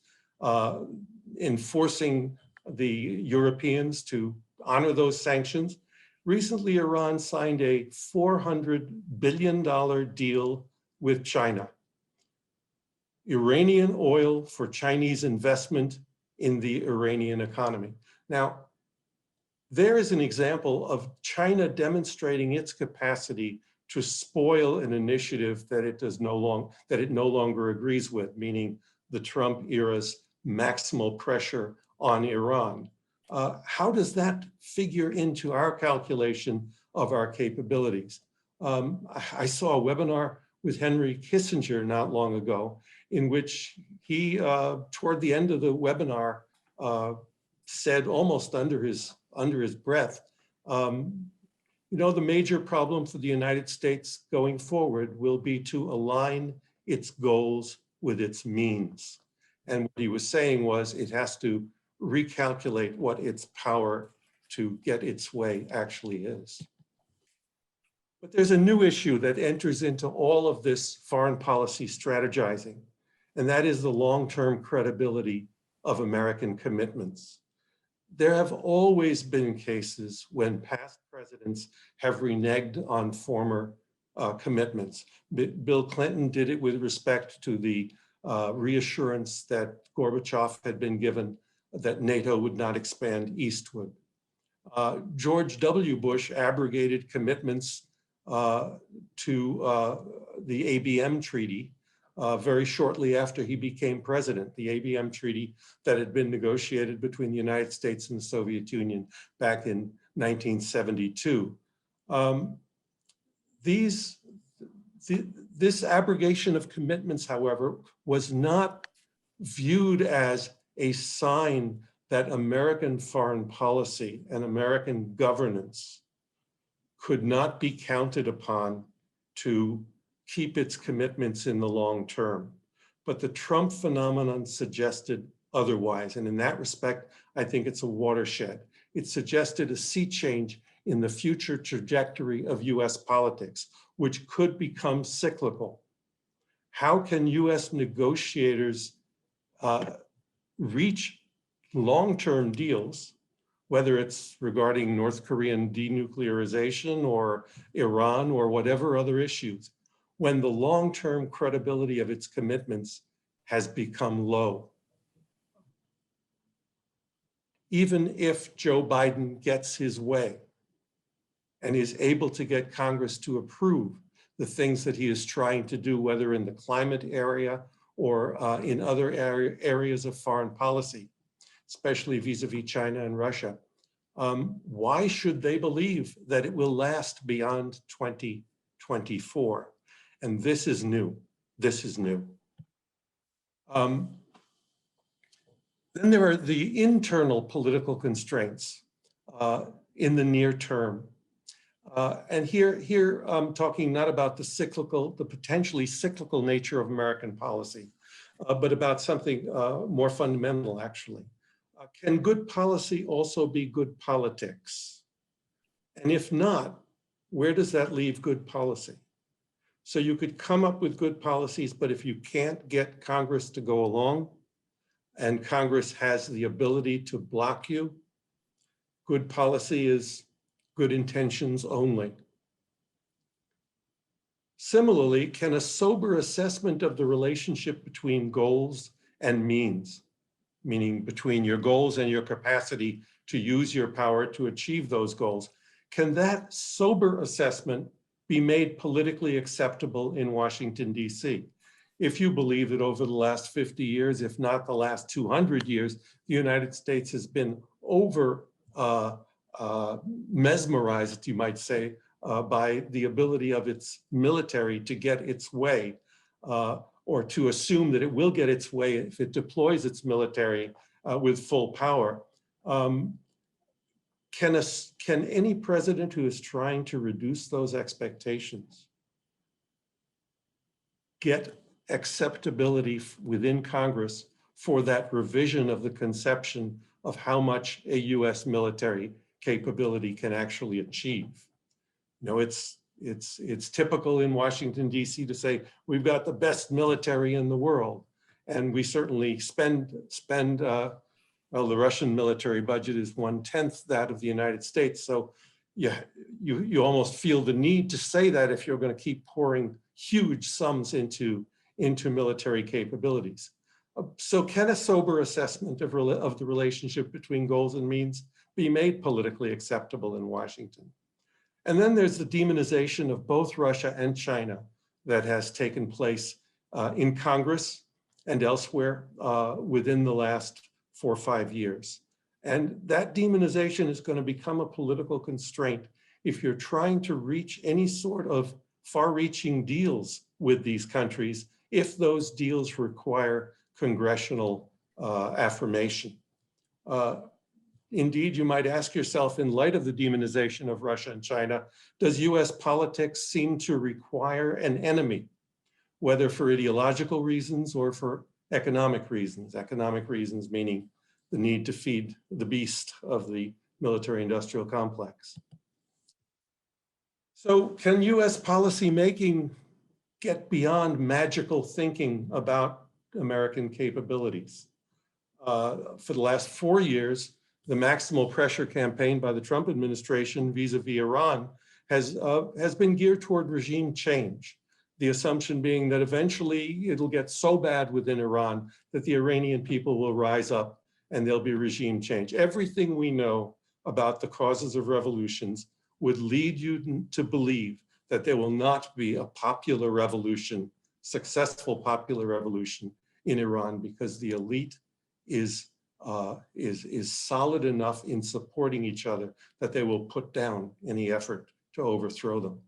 enforcing the Europeans to honor those sanctions. Recently, Iran signed a $400 billion deal with China. Iranian oil for Chinese investment in the Iranian economy. Now, there is an example of China demonstrating its capacity to spoil an initiative that it no longer agrees with, meaning the Trump era's maximal pressure on Iran. How does that figure into our calculation of our capabilities? I saw a webinar with Henry Kissinger not long ago, in which he, toward the end of the webinar, said almost under his breath, the major problem for the United States going forward will be to align its goals with its means. And what he was saying was it has to recalculate what its power to get its way actually is. But there's a new issue that enters into all of this foreign policy strategizing, and that is the long-term credibility of American commitments. There have always been cases when past presidents have reneged on former commitments. Bill Clinton did it with respect to the reassurance that Gorbachev had been given that NATO would not expand eastward. George W. Bush abrogated commitments to the ABM treaty very shortly after he became president, the ABM treaty that had been negotiated between the United States and the Soviet Union back in 1972. This abrogation of commitments, however, was not viewed as a sign that American foreign policy and American governance could not be counted upon to keep its commitments in the long term. But the Trump phenomenon suggested otherwise. And in that respect, I think it's a watershed. It suggested a sea change in the future trajectory of US politics, which could become cyclical. How can US negotiators reach long-term deals, whether it's regarding North Korean denuclearization or Iran or whatever other issues, when the long-term credibility of its commitments has become low? Even if Joe Biden gets his way and is able to get Congress to approve the things that he is trying to do, whether in the climate area or in other areas of foreign policy, especially vis-a-vis China and Russia, why should they believe that it will last beyond 2024? And this is new. This is new. Then there are the internal political constraints in the near term. And here I'm talking not about the potentially cyclical nature of American policy, but about something more fundamental, actually. Can good policy also be good politics? And if not, where does that leave good policy? So you could come up with good policies, but if you can't get Congress to go along, and Congress has the ability to block you, good policy is good intentions only. Similarly, can a sober assessment of the relationship between goals and means, meaning between your goals and your capacity to use your power to achieve those goals, can that sober assessment be made politically acceptable in Washington, D.C.? If you believe that over the last 50 years, if not the last 200 years, the United States has been mesmerized, you might say, by the ability of its military to get its way, or to assume that it will get its way if it deploys its military with full power. Can any president who is trying to reduce those expectations get acceptability within Congress for that revision of the conception of how much a US military capability can actually achieve? You know, it's typical in Washington, D.C. to say, we've got the best military in the world. And we certainly spend well, the Russian military budget is 1/10 that of the United States. So yeah, you almost feel the need to say that if you're going to keep pouring huge sums into military capabilities. So can a sober assessment of the relationship between goals and means be made politically acceptable in Washington? And then there's the demonization of both Russia and China that has taken place in Congress and elsewhere within the last 4 or 5 years. And that demonization is going to become a political constraint if you're trying to reach any sort of far-reaching deals with these countries, if those deals require congressional affirmation. Indeed, you might ask yourself, in light of the demonization of Russia and China, does US politics seem to require an enemy, whether for ideological reasons or for economic reasons? Economic reasons meaning the need to feed the beast of the military-industrial complex. So can US policy making get beyond magical thinking about American capabilities? For the last 4 years, the maximal pressure campaign by the Trump administration vis-a-vis Iran has been geared toward regime change. The assumption being that eventually it'll get so bad within Iran that the Iranian people will rise up and there'll be regime change. Everything we know about the causes of revolutions would lead you to believe that there will not be a popular revolution, successful popular revolution in Iran, because the elite is solid enough in supporting each other that they will put down any effort to overthrow them.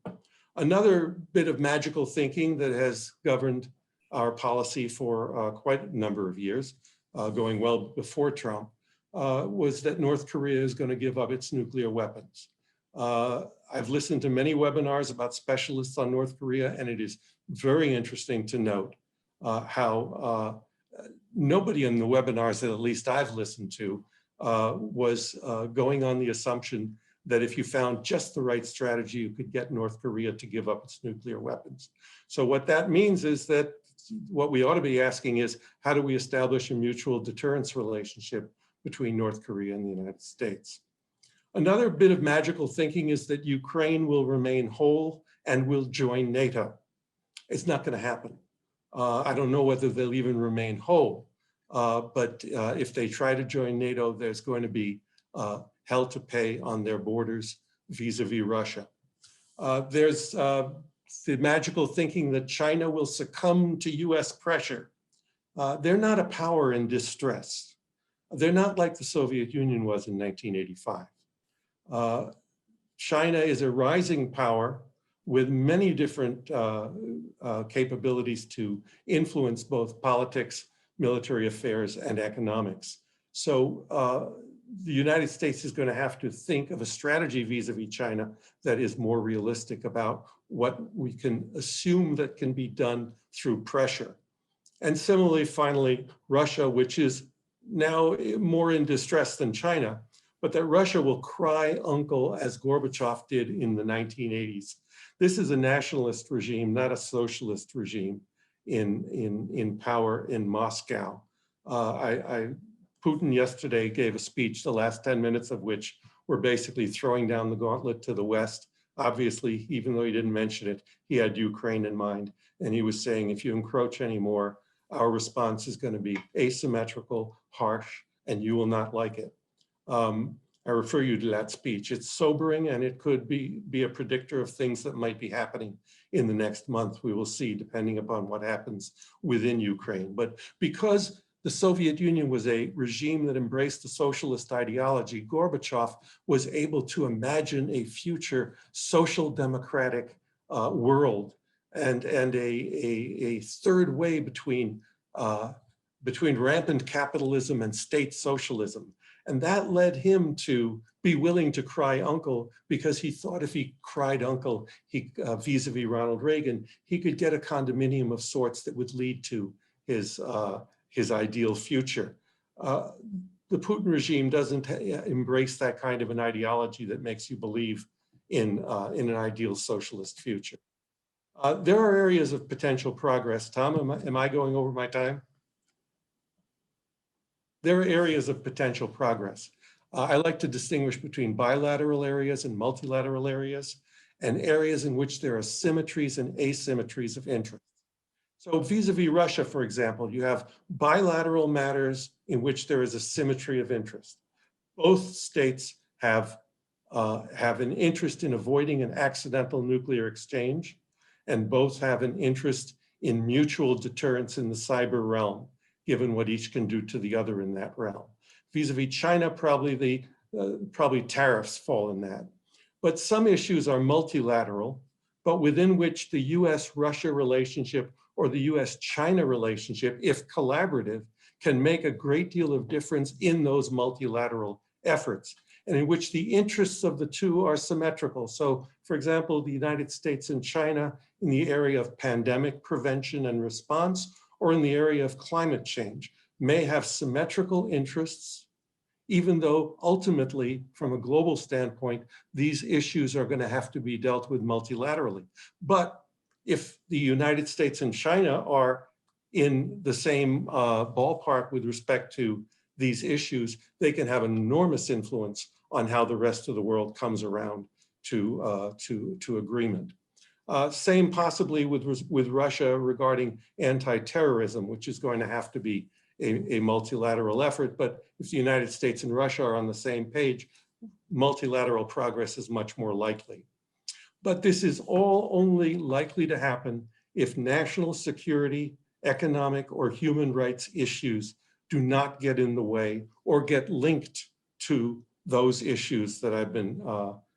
Another bit of magical thinking that has governed our policy for quite a number of years, going well before Trump, was that North Korea is going to give up its nuclear weapons. I've listened to many webinars about specialists on North Korea, and it is very interesting to note how nobody in the webinars that at least I've listened to was going on the assumption that if you found just the right strategy, you could get North Korea to give up its nuclear weapons. So what that means is that what we ought to be asking is, how do we establish a mutual deterrence relationship between North Korea and the United States? Another bit of magical thinking is that Ukraine will remain whole and will join NATO. It's not going to happen. I don't know whether they'll even remain whole, but if they try to join NATO, there's going to be hell to pay on their borders vis-a-vis Russia. There's the magical thinking that China will succumb to US pressure. They're not a power in distress. They're not like the Soviet Union was in 1985. China is a rising power with many different capabilities to influence both politics, military affairs, and economics. So the United States is going to have to think of a strategy vis-a-vis China that is more realistic about what we can assume that can be done through pressure. And similarly, finally, Russia, which is now more in distress than China, but that Russia will cry uncle as Gorbachev did in the 1980s. This is a nationalist regime, not a socialist regime in power in Moscow. Putin yesterday gave a speech, the last 10 minutes of which were basically throwing down the gauntlet to the West. Obviously, even though he didn't mention it, he had Ukraine in mind. And he was saying, if you encroach anymore, our response is going to be asymmetrical, harsh, and you will not like it. I refer you to that speech. It's sobering, and it could be a predictor of things that might be happening in the next month. We will see, depending upon what happens within Ukraine. But because the Soviet Union was a regime that embraced the socialist ideology, Gorbachev was able to imagine a future social democratic world and a third way between rampant capitalism and state socialism. And that led him to be willing to cry uncle, because he thought if he cried uncle vis-a-vis Ronald Reagan, he could get a condominium of sorts that would lead to his ideal future. The Putin regime doesn't embrace that kind of an ideology that makes you believe in an ideal socialist future. There are areas of potential progress. Tom, am I going over my time? There are areas of potential progress. I like to distinguish between bilateral areas and multilateral areas, and areas in which there are symmetries and asymmetries of interest. So vis-a-vis Russia, for example, you have bilateral matters in which there is a symmetry of interest. Both states have an interest in avoiding an accidental nuclear exchange, and both have an interest in mutual deterrence in the cyber realm, given what each can do to the other in that realm. Vis-a-vis China, probably tariffs fall in that. But some issues are multilateral, but within which the US-Russia relationship or the US-China relationship, if collaborative, can make a great deal of difference in those multilateral efforts, and in which the interests of the two are symmetrical. So, for example, the United States and China in the area of pandemic prevention and response, or in the area of climate change, may have symmetrical interests, even though ultimately, from a global standpoint, these issues are going to have to be dealt with multilaterally. But if the United States and China are in the same ballpark with respect to these issues, they can have an enormous influence on how the rest of the world comes around to agreement. Same possibly with Russia regarding anti-terrorism, which is going to have to be a multilateral effort. But if the United States and Russia are on the same page, multilateral progress is much more likely. But this is all only likely to happen if national security, economic, or human rights issues do not get in the way or get linked to those issues that I've been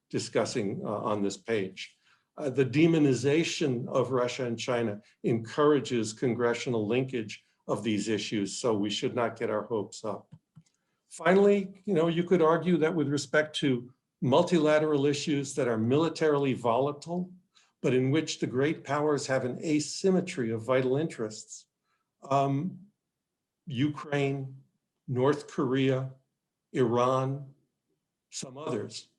discussing on this page. The demonization of Russia and China encourages congressional linkage of these issues, so we should not get our hopes up. Finally, you could argue that with respect to multilateral issues that are militarily volatile, but in which the great powers have an asymmetry of vital interests. Ukraine, North Korea, Iran, some others.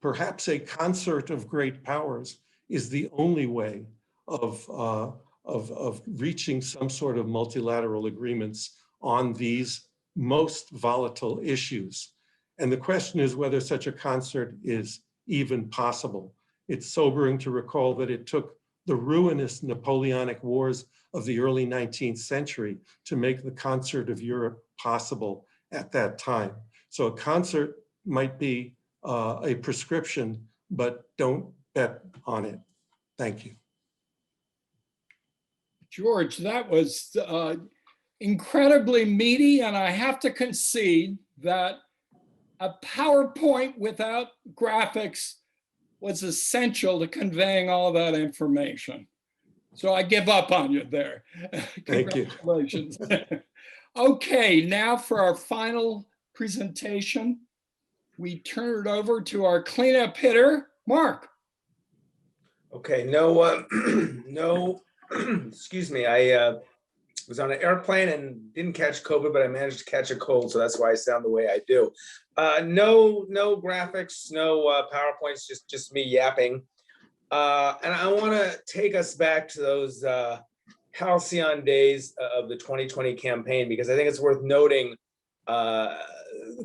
Perhaps a concert of great powers is the only way of reaching some sort of multilateral agreements on these most volatile issues. And the question is whether such a concert is even possible. It's sobering to recall that it took the ruinous Napoleonic Wars of the early 19th century to make the concert of Europe possible at that time. So a concert might be a prescription, but don't bet on it. Thank you.
George, that was incredibly meaty, and I have to concede that a PowerPoint without graphics was essential to conveying all that information. So I give up on you there.
Thank you.
Congratulations. Okay, now for our final presentation, we turn it over to our cleanup hitter, Mark.
Okay, no, excuse me. I was on an airplane and didn't catch COVID, but I managed to catch a cold, so that's why I sound the way I do. No graphics, no PowerPoints, just me yapping. And I want to take us back to those halcyon days of the 2020 campaign, because I think it's worth noting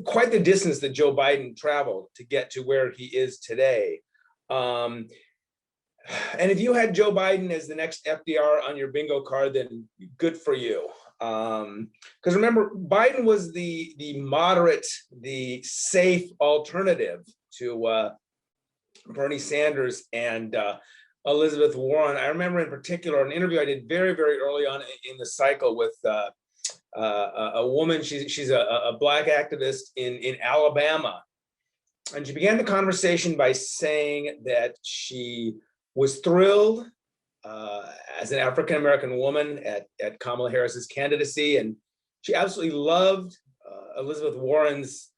quite the distance that Joe Biden traveled to get to where he is today. And if you had Joe Biden as the next FDR on your bingo card, then good for you. Because remember, Biden was the moderate, the safe alternative to Bernie Sanders and Elizabeth Warren. I remember in particular an interview I did very, very early on in the cycle with a woman. She's a Black activist in Alabama. And she began the conversation by saying that she was thrilled as an African-American woman at Kamala Harris's candidacy. And she absolutely loved Elizabeth Warren's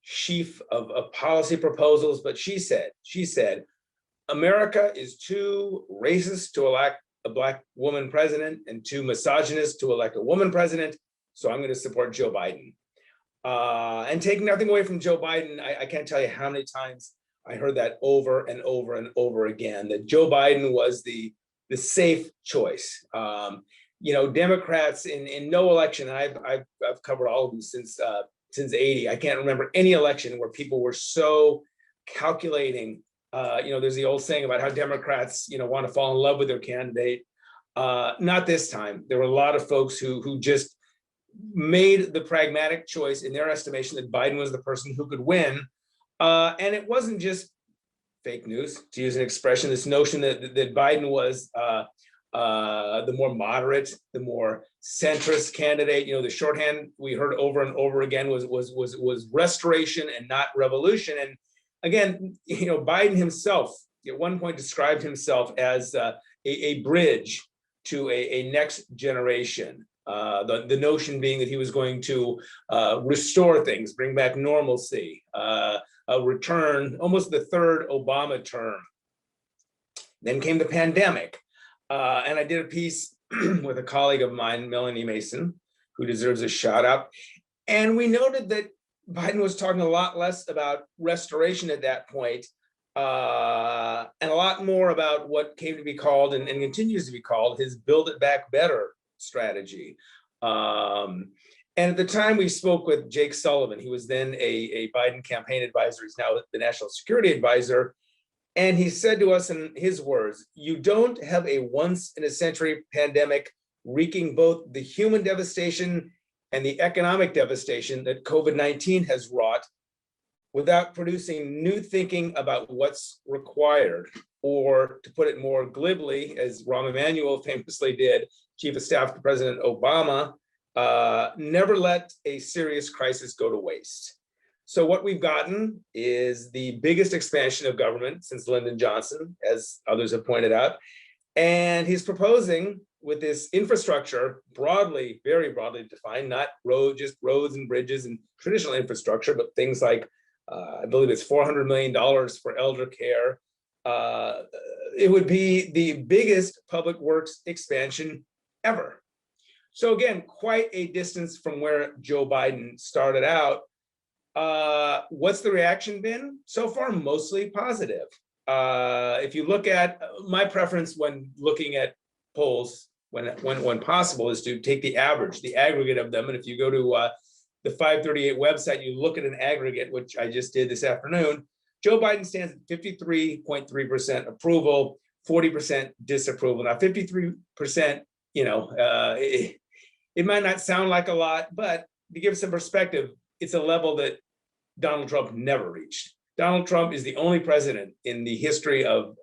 sheaf of policy proposals. But she said, America is too racist to elect a Black woman president and too misogynist to elect a woman president. So I'm going to support Joe Biden. And taking nothing away from Joe Biden, I can't tell you how many times I heard that over and over and over again, that Joe Biden was the safe choice. You know, Democrats in no election, and I've covered all of them since 80. I can't remember any election where people were so calculating. You know, there's the old saying about how Democrats, you know, want to fall in love with their candidate. Not this time. There were a lot of folks who just made the pragmatic choice in their estimation that Biden was the person who could win. And it wasn't just fake news, to use an expression, this notion that Biden was the more moderate, the more centrist candidate. You know, the shorthand we heard over and over again was restoration and not revolution. And again, you know, Biden himself at one point described himself as a bridge to a next generation. The notion being that he was going to restore things, bring back normalcy, return almost the third Obama term. Then came the pandemic. And I did a piece with a colleague of mine, Melanie Mason, who deserves a shout out. And we noted that Biden was talking a lot less about restoration at that point, and a lot more about what came to be called and continues to be called his Build It Back Better strategy. And at the time we spoke with Jake Sullivan, he was then a Biden campaign advisor. He's now the national security advisor. And he said to us in his words, you don't have a once in a century pandemic wreaking both the human devastation and the economic devastation that COVID-19 has wrought without producing new thinking about what's required. Or to put it more glibly, as Rahm Emanuel famously did, Chief of Staff to President Obama, never let a serious crisis go to waste. So what we've gotten is the biggest expansion of government since Lyndon Johnson, as others have pointed out. And he's proposing with this infrastructure, broadly, very broadly defined, not just roads and bridges and traditional infrastructure, but things like I believe it's $400 million for elder care. It would be the biggest public works expansion ever. So again, quite a distance from where Joe Biden started out. What's the reaction been? So far, mostly positive. If you look at my preference when looking at polls, when possible, is to take the average, the aggregate of them. And if you go to the 538 website, you look at an aggregate, which I just did this afternoon, Joe Biden stands at 53.3% approval, 40% disapproval. Now, 53%, it might not sound like a lot, but to give some perspective, it's a level that Donald Trump never reached. Donald Trump is the only president in the history of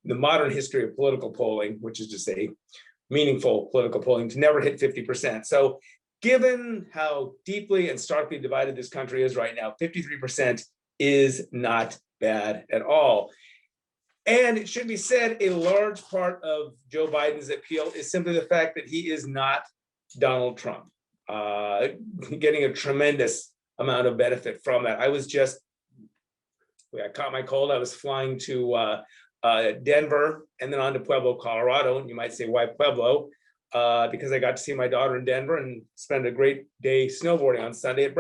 the modern history of political polling, which is to say meaningful political polling, to never hit 50%. So given how deeply and starkly divided this country is right now, 53% is not bad at all. And it should be said, a large part of Joe Biden's appeal is simply the fact that he is not Donald Trump, getting a tremendous amount of benefit from that. I caught my cold. I was flying to Denver and then on to Pueblo, Colorado. And you might say, why Pueblo? Because I got to see my daughter in Denver and spend a great day snowboarding on Sunday at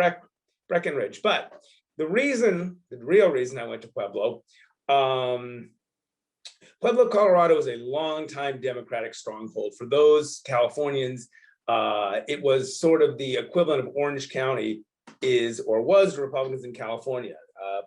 Breckenridge. But the real reason I went to Pueblo, Pueblo, Colorado is a longtime Democratic stronghold. For those Californians, it was sort of the equivalent of Orange County was Republicans in California.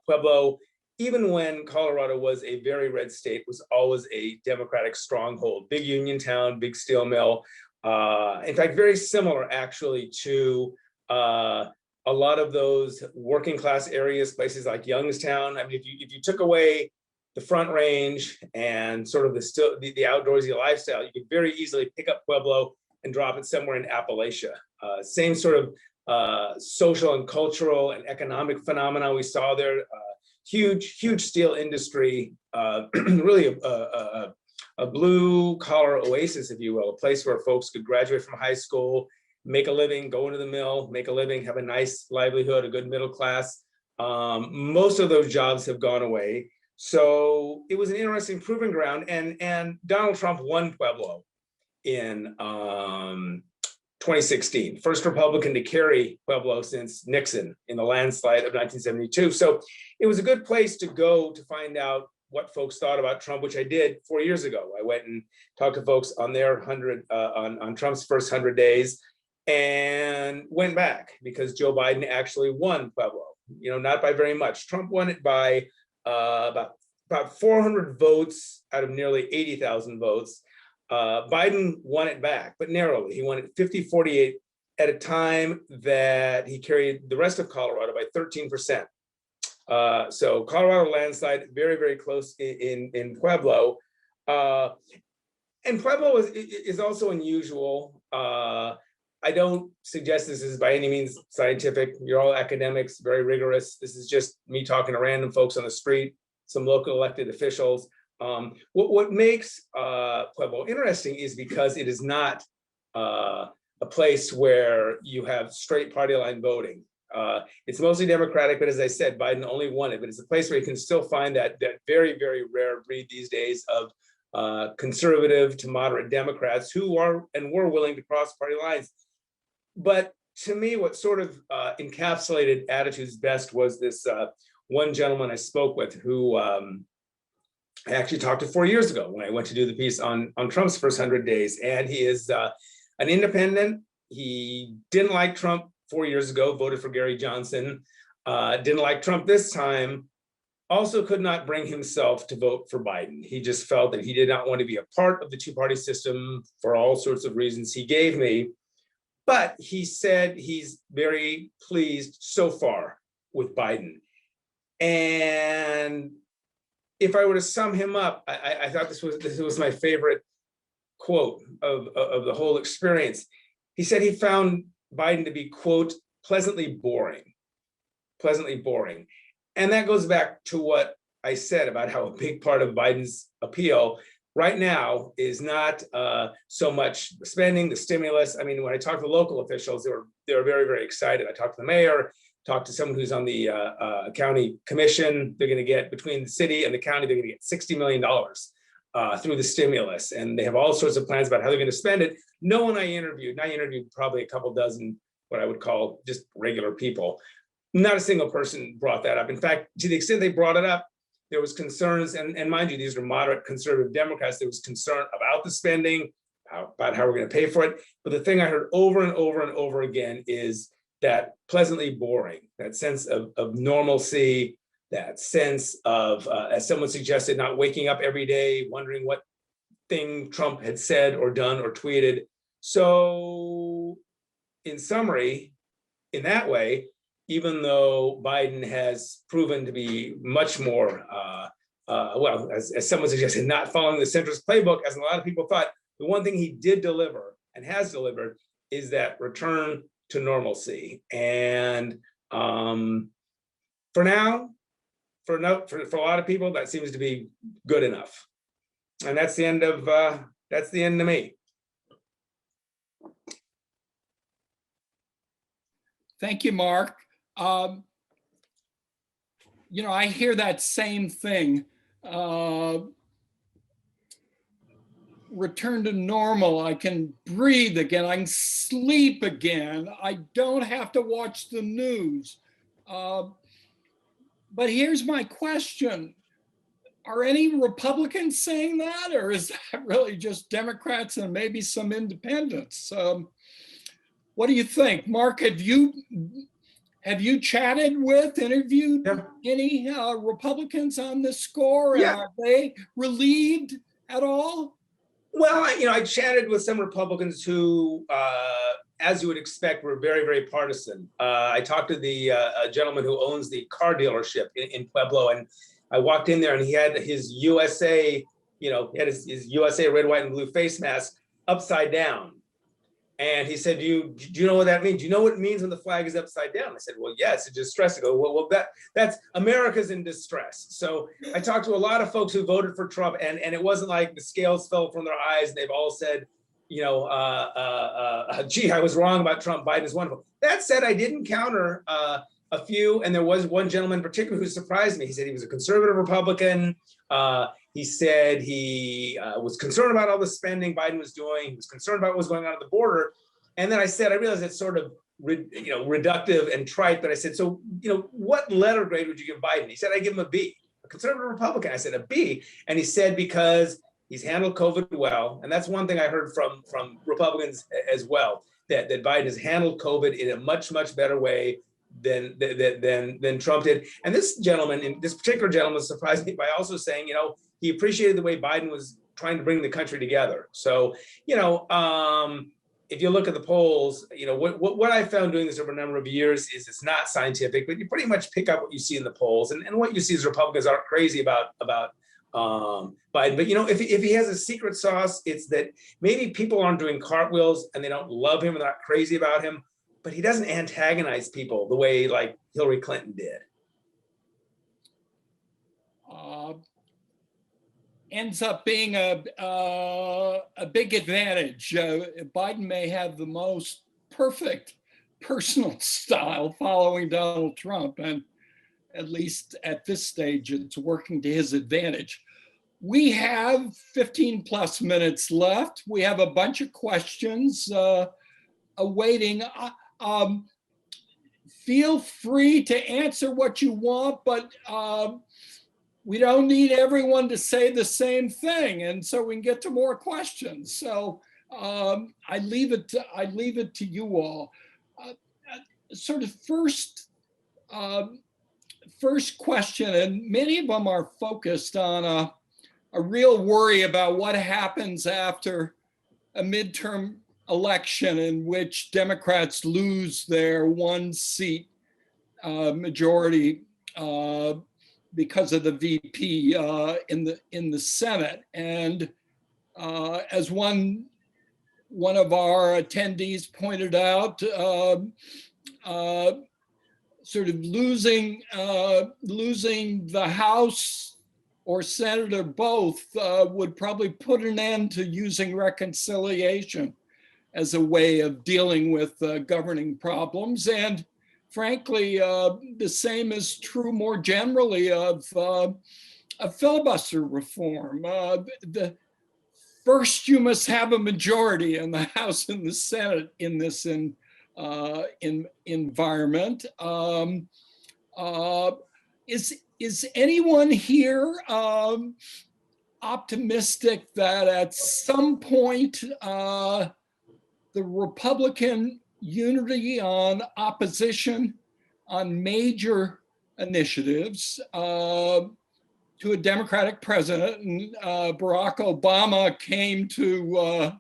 Pueblo, even when Colorado was a very red state, was always a Democratic stronghold. Big union town, big steel mill. In fact, very similar actually to a lot of those working class areas, places like Youngstown. I mean, if you took away the Front Range and sort of the outdoorsy lifestyle, you could very easily pick up Pueblo and drop it somewhere in Appalachia. Same sort of social and cultural and economic phenomena we saw there. Huge steel industry, really a blue collar oasis, if you will, a place where folks could graduate from high school, make a living, go into the mill, make a living, have a nice livelihood, a good middle class. Most of those jobs have gone away. So it was an interesting proving ground. And Donald Trump won Pueblo in 2016, first Republican to carry Pueblo since Nixon in the landslide of 1972. So it was a good place to go to find out what folks thought about Trump, which I did 4 years ago. I went and talked to folks on their on Trump's first 100 days and went back because Joe Biden actually won Pueblo, not by very much. Trump won it by about 400 votes out of nearly 80,000 votes. Biden won it back, but narrowly. He won it 50-48 at a time that he carried the rest of Colorado by 13%. So Colorado landslide, very, very close in Pueblo. And Pueblo is also unusual. I don't suggest this is by any means scientific. You're all academics, very rigorous. This is just me talking to random folks on the street, some local elected officials. What makes Pueblo interesting is because it is not a place where you have straight party line voting. It's mostly Democratic, but as I said, Biden only won it. But it's a place where you can still find that very, very rare breed these days of conservative to moderate Democrats who are and were willing to cross party lines. But to me, what sort of encapsulated attitudes best was this one gentleman I spoke with who I actually talked to 4 years ago when I went to do the piece on Trump's first 100 days. And he is an independent. He didn't like Trump 4 years ago, voted for Gary Johnson, didn't like Trump this time, also could not bring himself to vote for Biden. He just felt that he did not want to be a part of the two-party system for all sorts of reasons he gave me. But he said he's very pleased so far with Biden. And if I were to sum him up, I thought this was my favorite quote of the whole experience. He said he found Biden to be, quote, pleasantly boring. And that goes back to what I said about how a big part of Biden's appeal right now is not so much spending, the stimulus. I mean, when I talked to local officials, they were very, very excited. I talked to the mayor. talked to someone who's on the county commission. They're going to get, between the city and the county, they're going to get $60 million through the stimulus. And they have all sorts of plans about how they're going to spend it. No one I interviewed, and I interviewed probably a couple dozen, what I would call just regular people. Not a single person brought that up. In fact, to the extent they brought it up, there was concerns, and mind you, these are moderate conservative Democrats. There was concern about the spending, about how we're going to pay for it. But the thing I heard over and over and over again is that pleasantly boring, that sense of normalcy, that sense of, as someone suggested, not waking up every day, wondering what thing Trump had said or done or tweeted. So in summary, in that way, even though Biden has proven to be much more, well, as someone suggested, not following the centrist playbook, as a lot of people thought, the one thing he did deliver and has delivered is that return to normalcy. And for now, for a lot of people, that seems to be good enough. And that's the end of me.
Thank you, Mark. You know, I hear that same thing. Return to normal. I can breathe again. I can sleep again. I don't have to watch the news. But here's my question. Are any Republicans saying that, or is that really just Democrats and maybe some independents? What do you think? Mark, have you chatted with, interviewed any Republicans on this score?
Yeah.
And are they relieved at all?
Well, I chatted with some Republicans who, as you would expect, were very, very partisan. I talked to the gentleman who owns the car dealership in Pueblo, and I walked in there and he had his USA, his USA red, white, and blue face mask upside down. And he said, do you know what that means? Do you know what it means when the flag is upside down? I said, well, yes, it's distress. I go, well, that's America's in distress. So I talked to a lot of folks who voted for Trump, and it wasn't like the scales fell from their eyes and they've all said, gee, I was wrong about Trump. Biden is wonderful. That said, I did encounter a few, and there was one gentleman in particular who surprised me. He said he was a conservative Republican. He said he was concerned about all the spending Biden was doing. He was concerned about what was going on at the border. And then I realized it's sort of reductive and trite, but I said, so, what letter grade would you give Biden? He said, I give him a B, a conservative Republican. I said, a B. And he said, because he's handled COVID well. And that's one thing I heard from Republicans as well, that Biden has handled COVID in a much, much better way than Trump did. And this particular gentleman surprised me by also saying, he appreciated the way Biden was trying to bring the country together. So, if you look at the polls, what I found doing this over a number of years is it's not scientific, but you pretty much pick up what you see in the polls. And what you see is Republicans aren't crazy about Biden. But, if he has a secret sauce, it's that maybe people aren't doing cartwheels and they don't love him and they're not crazy about him, but he doesn't antagonize people the way like Hillary Clinton did.
Ends up being a big advantage. Biden may have the most perfect personal style following Donald Trump, and at least at this stage, it's working to his advantage. We have 15 plus minutes left. We have a bunch of questions awaiting. Feel free to answer what you want, but we don't need everyone to say the same thing, and so we can get to more questions. So I leave it to you all. Sort of first question, and many of them are focused on a real worry about what happens after a midterm election in which Democrats lose their one seat majority because of the VP in the Senate. And as one of our attendees pointed out, sort of losing the House or Senate or both would probably put an end to using reconciliation as a way of dealing with governing problems. And frankly, the same is true more generally of filibuster reform. First, you must have a majority in the House and the Senate in this environment. Is anyone here optimistic that at some point the Republican unity on opposition on major initiatives to a Democratic president, and Barack Obama came to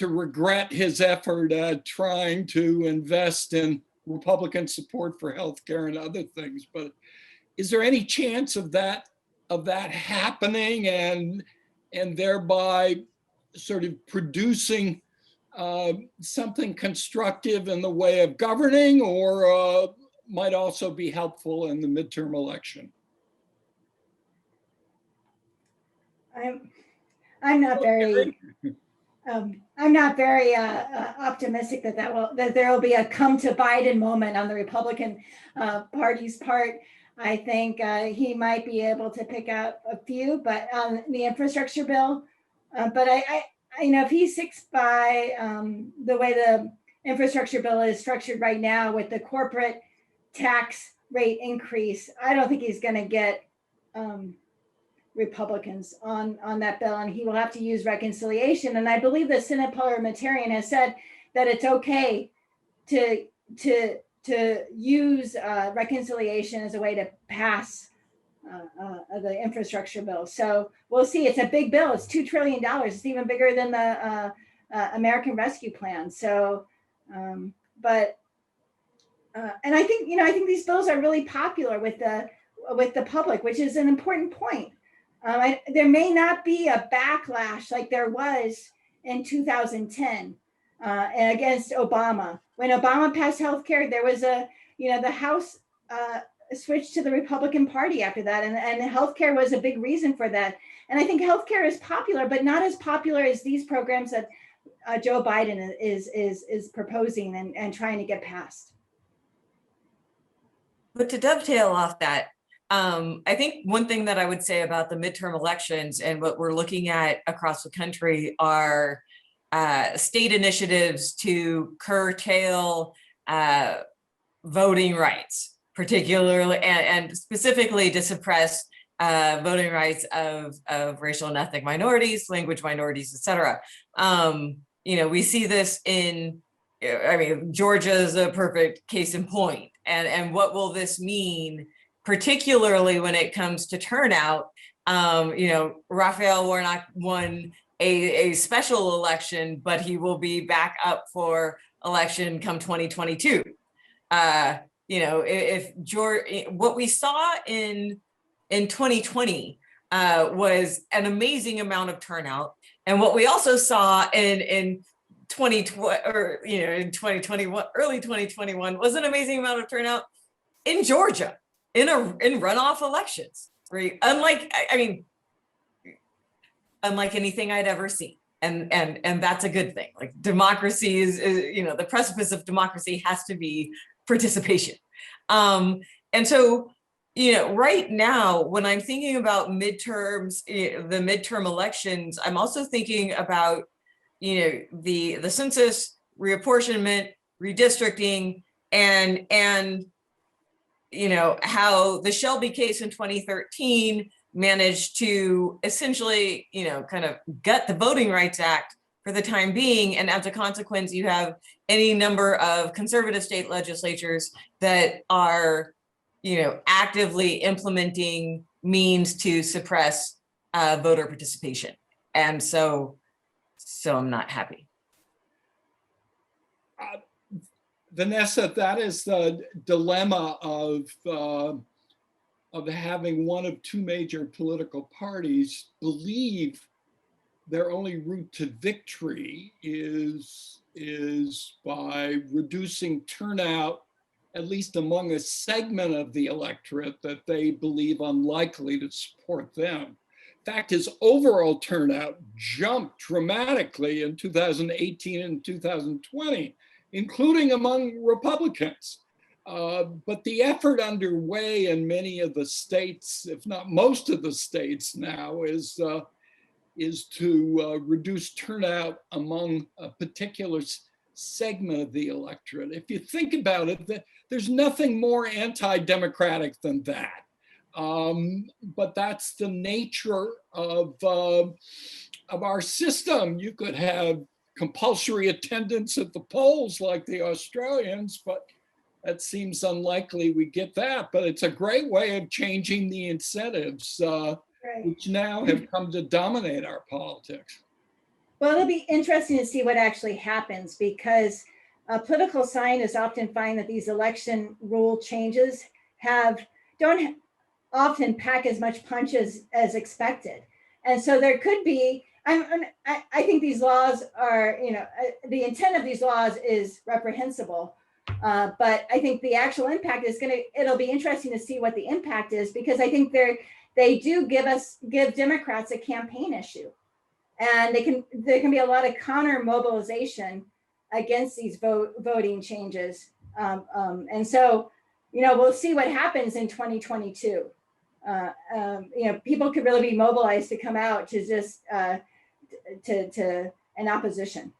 regret his effort at trying to invest in Republican support for healthcare and other things. But is there any chance of that happening and thereby sort of producing something constructive in the way of governing, or might also be helpful in the midterm election?
I'm not very optimistic that there will be a come to Biden moment on the Republican Party's part. I think he might be able to pick out a few, but on the infrastructure bill, but I if he sticks by the way the infrastructure bill is structured right now with the corporate tax rate increase, I don't think he's going to get Republicans on that bill, and he will have to use reconciliation. And I believe the Senate parliamentarian has said that it's okay to use reconciliation as a way to pass the infrastructure bill. So we'll see. It's a big bill. It's $2 trillion. It's even bigger than the American Rescue Plan. So, and I think these bills are really popular with the public, which is an important point. There may not be a backlash like there was in 2010 against Obama. When Obama passed healthcare, there was the House switched to the Republican Party after that, and healthcare was a big reason for that. And I think healthcare is popular, but not as popular as these programs that Joe Biden is proposing and trying to get passed.
But to dovetail off that, I think one thing that I would say about the midterm elections and what we're looking at across the country are state initiatives to curtail voting rights, particularly and specifically to suppress voting rights of racial and ethnic minorities, language minorities, et cetera. We see this Georgia is a perfect case in point. And what will this mean, particularly when it comes to turnout? Raphael Warnock won a special election, but he will be back up for election come 2022. What we saw in 2020 was an amazing amount of turnout, and what we also saw in 2020 or in 2021, early 2021, was an amazing amount of turnout in Georgia in runoff elections, right? Unlike anything I'd ever seen. And that's a good thing. Like, democracy is the precipice of democracy has to be participation. And so, right now, when I'm thinking about midterms, the midterm elections, I'm also thinking about, the census, reapportionment, redistricting, and how the Shelby case in 2013 managed to essentially, kind of gut the Voting Rights Act for the time being. And as a consequence, you have any number of conservative state legislatures that are, actively implementing means to suppress voter participation. And so I'm not happy.
Vanessa, that is the dilemma of having one of two major political parties believe their only route to victory is by reducing turnout, at least among a segment of the electorate that they believe unlikely to support them. Fact is, overall turnout jumped dramatically in 2018 and 2020, including among Republicans. But the effort underway in many of the states, if not most of the states now, is to reduce turnout among a particular segment of the electorate. If you think about it, there's nothing more anti-democratic than that. But that's the nature of our system. You could have compulsory attendance at the polls like the Australians, but that seems unlikely we get that. But it's a great way of changing the incentives,
Right.
which now have come to dominate our politics.
Well, it'll be interesting to see what actually happens, because political scientists often find that these election rule changes don't often pack as much punch as expected. And so there could be, I think these laws are, the intent of these laws is reprehensible. But I think the actual impact is it'll be interesting to see what the impact is, because I think they do give Democrats a campaign issue. And there can be a lot of counter mobilization against these voting changes. And so, we'll see what happens in 2022. People could really be mobilized to come out to just to an opposition.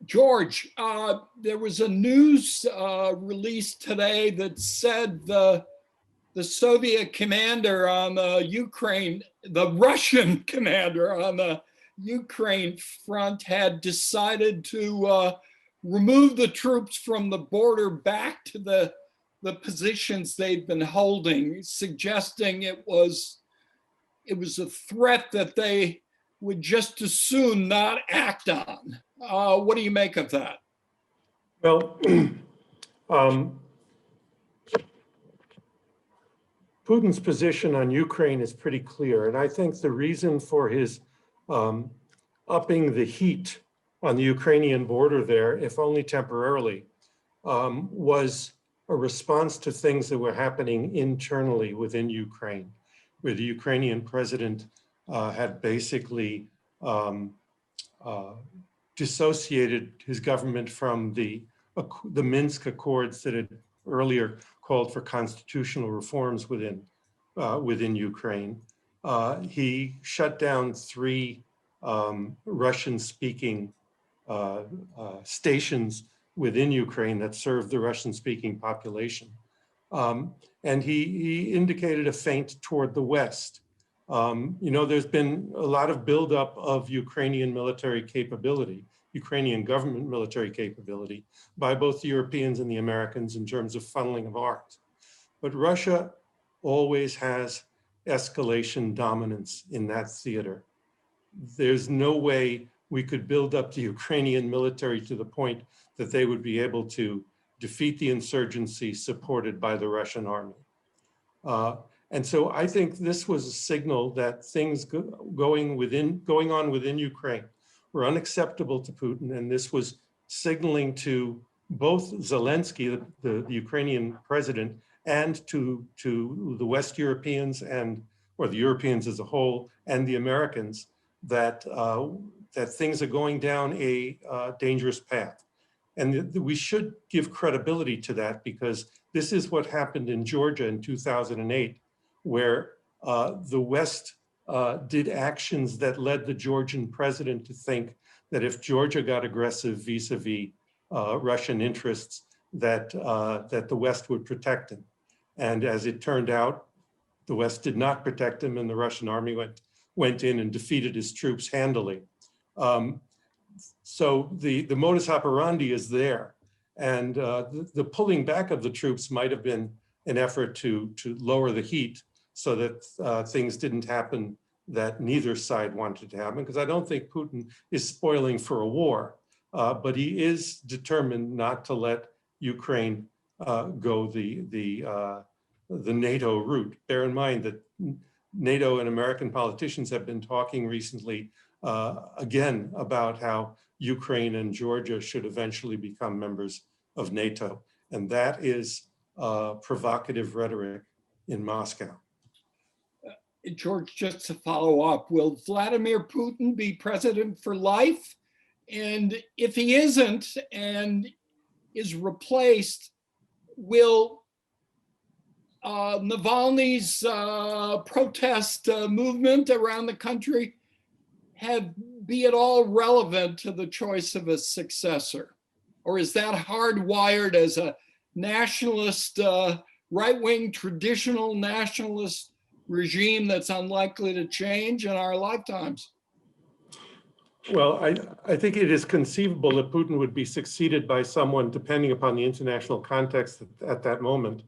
George, there was a news release today that said the Soviet commander on the Ukraine, the Russian commander on the Ukraine front, had decided to remove the troops from the border back to the positions they'd been holding, suggesting it was a threat that they would just as soon not act on. What do you make of that?
Well, Putin's position on Ukraine is pretty clear. And I think the reason for his upping the heat on the Ukrainian border there, if only temporarily, was a response to things that were happening internally within Ukraine, where the Ukrainian president had basically dissociated his government from the Minsk Accords that had earlier called for constitutional reforms within Ukraine. He shut down 3 Russian-speaking stations within Ukraine that served the Russian-speaking population. And he indicated a feint toward the West. There's been a lot of buildup of Ukrainian military capability, Ukrainian government military capability, by both the Europeans and the Americans in terms of funneling of arms. But Russia always has escalation dominance in that theater. There's no way we could build up the Ukrainian military to the point that they would be able to defeat the insurgency supported by the Russian army. And so I think this was a signal that things going on within Ukraine were unacceptable to Putin, and this was signaling to both Zelensky, the Ukrainian president, and to the West Europeans or the Europeans as a whole, and the Americans, that things are going down a dangerous path. And we should give credibility to that, because this is what happened in Georgia in 2008, where the West did actions that led the Georgian president to think that if Georgia got aggressive vis-a-vis Russian interests, that the West would protect him. And as it turned out, the West did not protect him, and the Russian army went in and defeated his troops handily. So the modus operandi is there. And the pulling back of the troops might have been an effort to lower the heat so that things didn't happen that neither side wanted to happen, because I don't think Putin is spoiling for a war, but he is determined not to let Ukraine go the NATO route. Bear in mind that NATO and American politicians have been talking recently again about how Ukraine and Georgia should eventually become members of NATO. And that is provocative rhetoric in Moscow.
George, just to follow up, will Vladimir Putin be president for life? And if he isn't, and is replaced, will Navalny's protest movement around the country be at all relevant to the choice of a successor? Or is that hardwired as a nationalist, right-wing, traditional nationalist regime that's unlikely to change in our lifetimes?
Well, I think it is conceivable that Putin would be succeeded by someone, depending upon the international context at that moment,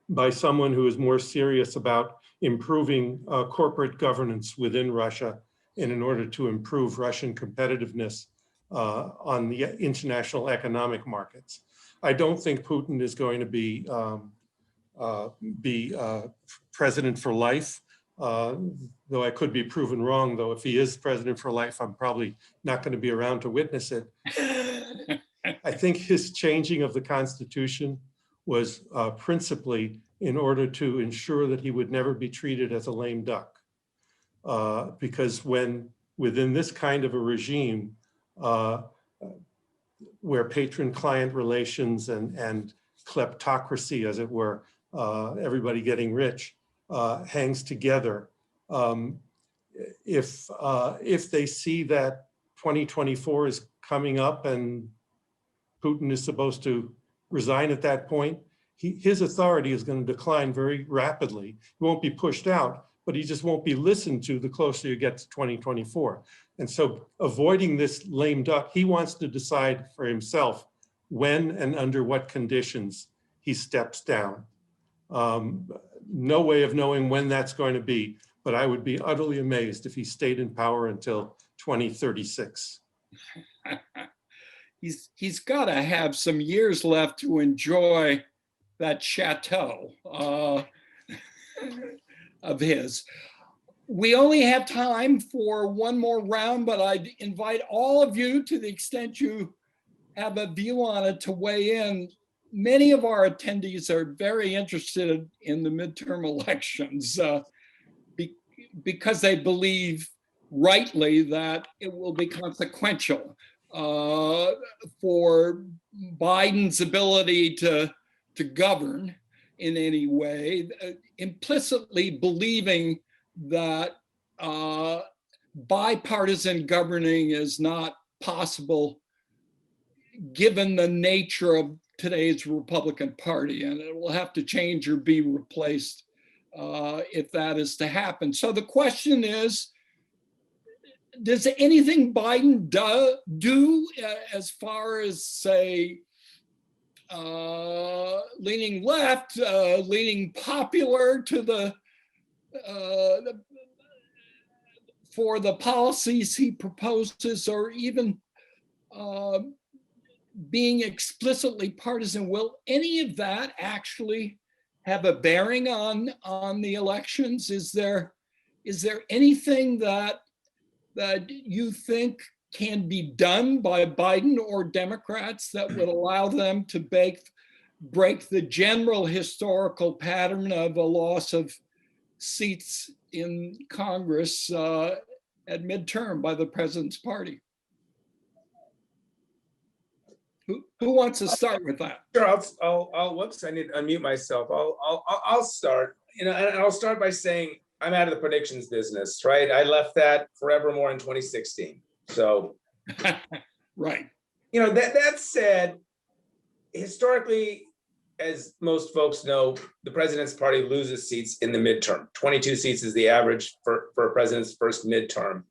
by someone who is more serious about improving corporate governance within Russia, and in order to improve Russian competitiveness on the international economic markets. I don't think Putin is going to be president for life, though I could be proven wrong. Though if he is president for life, I'm probably not going to be around to witness it. I think his changing of the Constitution was principally in order to ensure that he would never be treated as a lame duck. Because when within this kind of a regime, where patron-client relations and kleptocracy, as it were, everybody getting rich, hangs together. If they see that 2024 is coming up and Putin is supposed to resign at that point, his authority is going to decline very rapidly. He won't be pushed out, but he just won't be listened to the closer you get to 2024. And so avoiding this lame duck, he wants to decide for himself when and under what conditions he steps down. No way of knowing when that's going to be, but I would be utterly amazed if he stayed in power until 2036.
He's got to have some years left to enjoy that chateau of his. We only have time for one more round, but I'd invite all of you, to the extent you have a view on it, to weigh in. Many of our attendees are very interested in the midterm elections because they believe rightly that it will be consequential for Biden's ability to govern in any way, implicitly believing that bipartisan governing is not possible given the nature of today's Republican Party, and it will have to change or be replaced if that is to happen. So the question is, does anything Biden do as far as, say, leaning left, leaning popular to for the policies he proposes, or even being explicitly partisan? Will any of that actually have a bearing on the elections? Is there anything that you think can be done by Biden or Democrats that would allow them to break the general historical pattern of a loss of seats in Congress at midterm by the president's party? Who wants to start with that?
Sure, I'll whoops, I need to unmute myself. I'll start, and I'll start by saying I'm out of the predictions business, right? I left that forevermore in 2016. So,
right.
That said, historically, as most folks know, the president's party loses seats in the midterm. 22 seats is the average for a president's first midterm.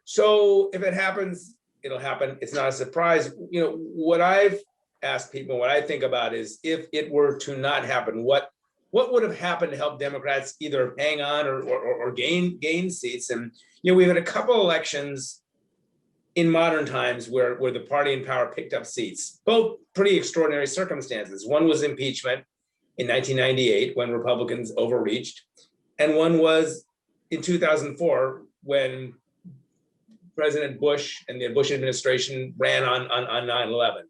So if it happens, it'll happen. It's not a surprise. What I've asked people, what I think about is, if it were to not happen, what would have happened to help Democrats either hang on or gain seats? And we've had a couple elections in modern times where the party in power picked up seats, both pretty extraordinary circumstances. One was impeachment in 1998 when Republicans overreached, and one was in 2004 when President Bush and the Bush administration ran on 9/11.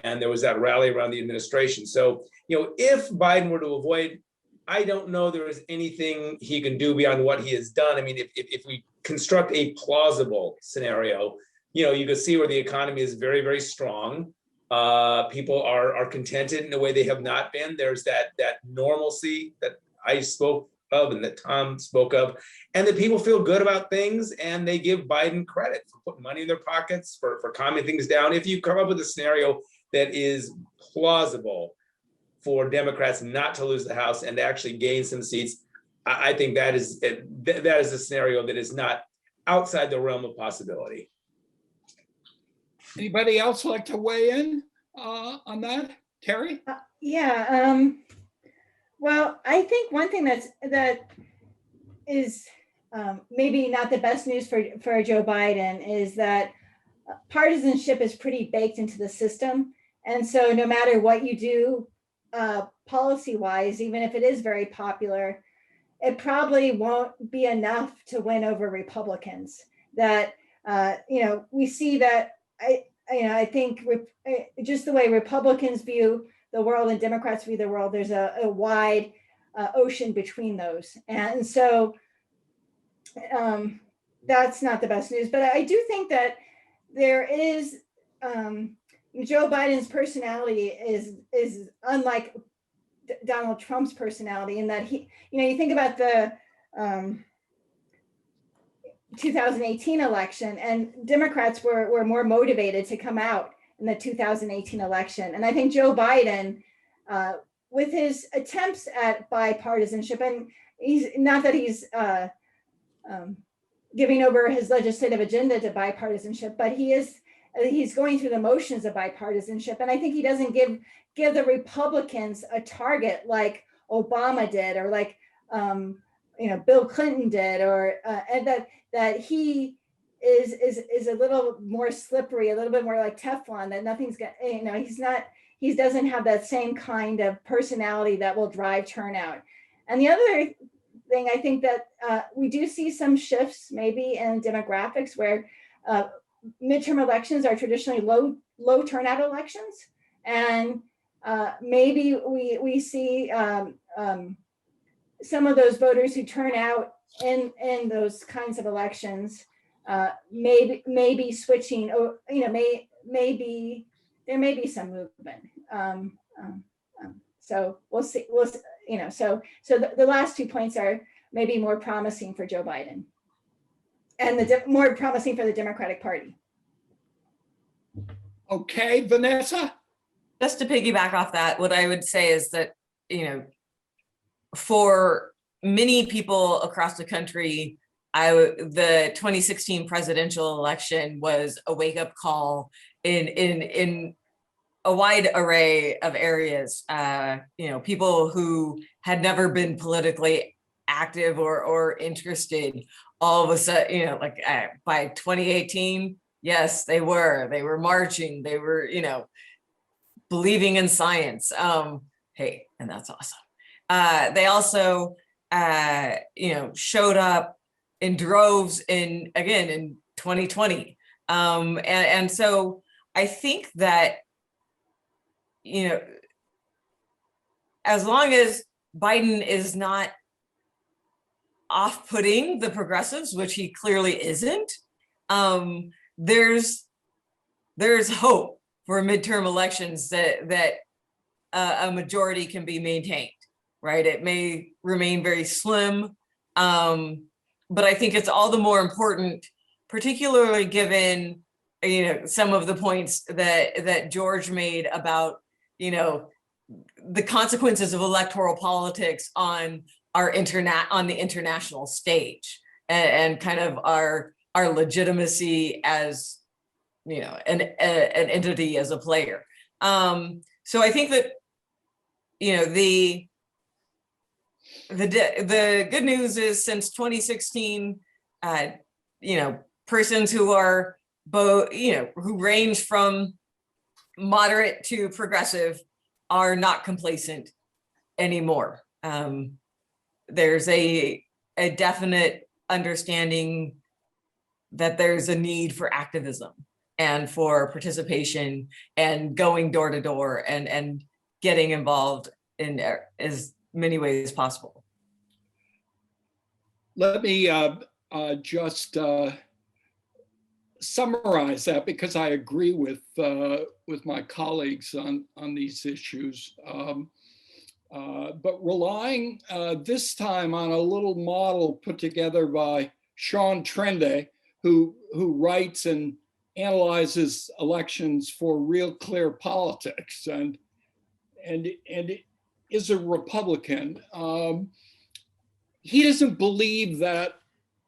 And there was that rally around the administration. So, if Biden were to avoid, I don't know there is anything he can do beyond what he has done. I mean, if we construct a plausible scenario, you can see where the economy is very, very strong. People are contented in a way they have not been. There's that normalcy that I spoke of and that Tom spoke of, and that people feel good about things and they give Biden credit for putting money in their pockets, for calming things down. If you come up with a scenario that is plausible for Democrats not to lose the House and to actually gain some seats, I think that is a scenario that is not outside the realm of possibility.
Anybody else like to weigh in on that? Terry?
Yeah. Well, I think one thing that is maybe not the best news for Joe Biden is that partisanship is pretty baked into the system. And so no matter what you do policy-wise, even if it is very popular, it probably won't be enough to win over Republicans. That, we see that, I think just the way Republicans view the world and Democrats view the world, there's a wide ocean between those. And so that's not the best news. But I do think that there is, Joe Biden's personality is unlike Donald Trump's personality in that he, you think about the 2018 election, and Democrats were more motivated to come out in the 2018 election. And I think Joe Biden, with his attempts at bipartisanship, and he's not that he's giving over his legislative agenda to bipartisanship, but he's going through the motions of bipartisanship. And I think he doesn't give the Republicans a target like Obama did, or like Bill Clinton did, or and that he is a little more slippery, a little bit more like Teflon, that nothing's got, he doesn't have that same kind of personality that will drive turnout. And the other thing, I think that we do see some shifts maybe in demographics where midterm elections are traditionally low turnout elections. And maybe we see some of those voters who turn out in those kinds of elections maybe switching, or maybe there may be some movement. So we'll see. So the last 2 points are maybe more promising for Joe Biden, and more promising for the Democratic Party.
Okay, Vanessa?
Just to piggyback off that, what I would say is that, for many people across the country, the 2016 presidential election was a wake-up call in a wide array of areas. People who had never been politically active or interested, all of a sudden, by 2018, yes, they were marching, they were, believing in science. Hey, and that's awesome. They also, showed up in droves in 2020. And so I think that, as long as Biden is not off-putting the progressives, which he clearly isn't, there's hope for midterm elections that a majority can be maintained, right? It may remain very slim, but I think it's all the more important, particularly given, some of the points that George made about, the consequences of electoral politics on the international stage, and kind of our legitimacy as, an entity, as a player. So I think that, the good news is, since 2016, persons who are both, who range from moderate to progressive are not complacent anymore. There's a definite understanding that there's a need for activism and for participation and going door to door and getting involved in as many ways as possible.
Let me just summarize that because I agree with my colleagues on these issues. But relying this time on a little model put together by Sean Trende, who writes and analyzes elections for Real Clear Politics and is a Republican. He doesn't believe that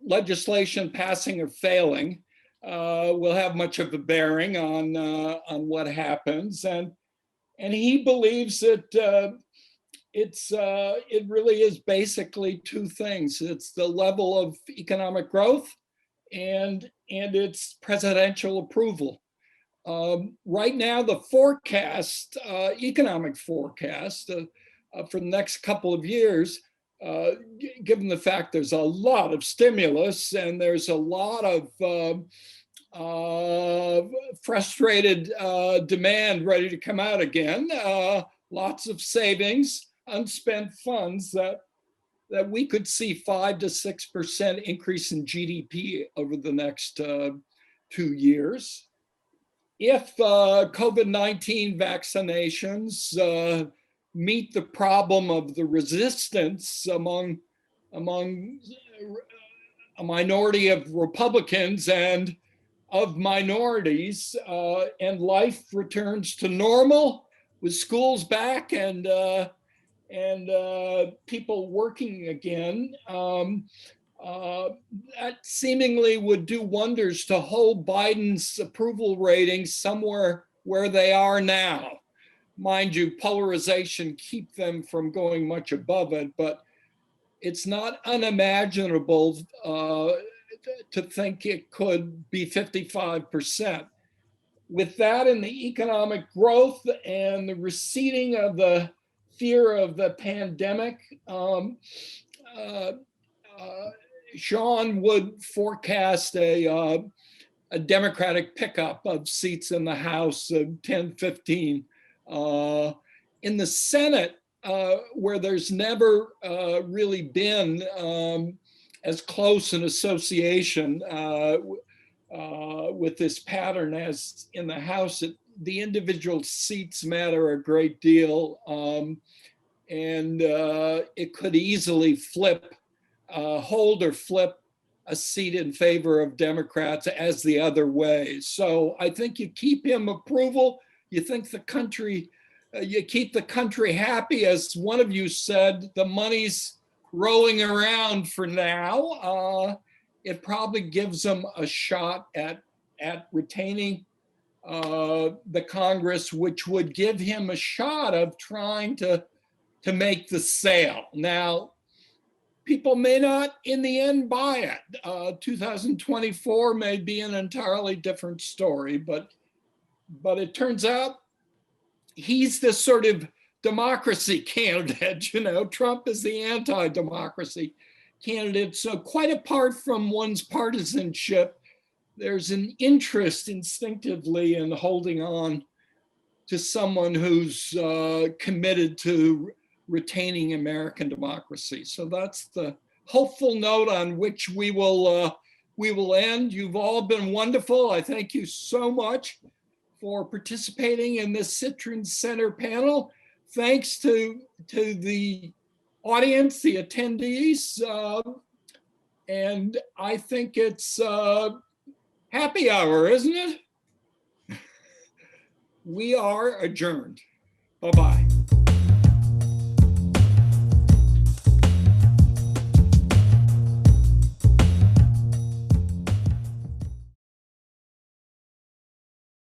legislation passing or failing will have much of a bearing on what happens, and he believes that it really is basically two things. It's the level of economic growth and its presidential approval. Right now, the forecast, economic forecast for the next couple of years, given the fact there's a lot of stimulus and there's a lot of frustrated demand ready to come out again, lots of savings, unspent funds, that we could see 5 to 6% increase in GDP over the next 2 years. If COVID-19 vaccinations meet the problem of the resistance among a minority of Republicans and of minorities, and life returns to normal with schools back and people working again, that seemingly would do wonders to hold Biden's approval ratings somewhere where they are now. Mind you, polarization keep them from going much above it, but it's not unimaginable to think it could be 55%. With that and the economic growth and the receding of the fear of the pandemic, Sean would forecast a Democratic pickup of seats in the House of 10, 15. In the Senate, where there's never really been as close an association with this pattern as in the House, the individual seats matter a great deal, and it could easily flip, hold or flip a seat in favor of Democrats as the other way. So I think you keep him approval, you think the country, you keep the country happy, as one of you said, the money's rolling around for now. It probably gives them a shot at retaining the Congress, which would give him a shot of trying to make the sale. Now, people may not in the end buy it. 2024 may be an entirely different story, but it turns out he's the sort of democracy candidate. You know, Trump is the anti-democracy candidate. So quite apart from one's partisanship, there's an interest instinctively in holding on to someone who's committed to retaining American democracy. So that's the hopeful note on which we will end. You've all been wonderful. I thank you so much for participating in this Citrin Center panel. Thanks to the audience, the attendees, and I think it's happy hour, isn't it? We are adjourned. Bye-bye.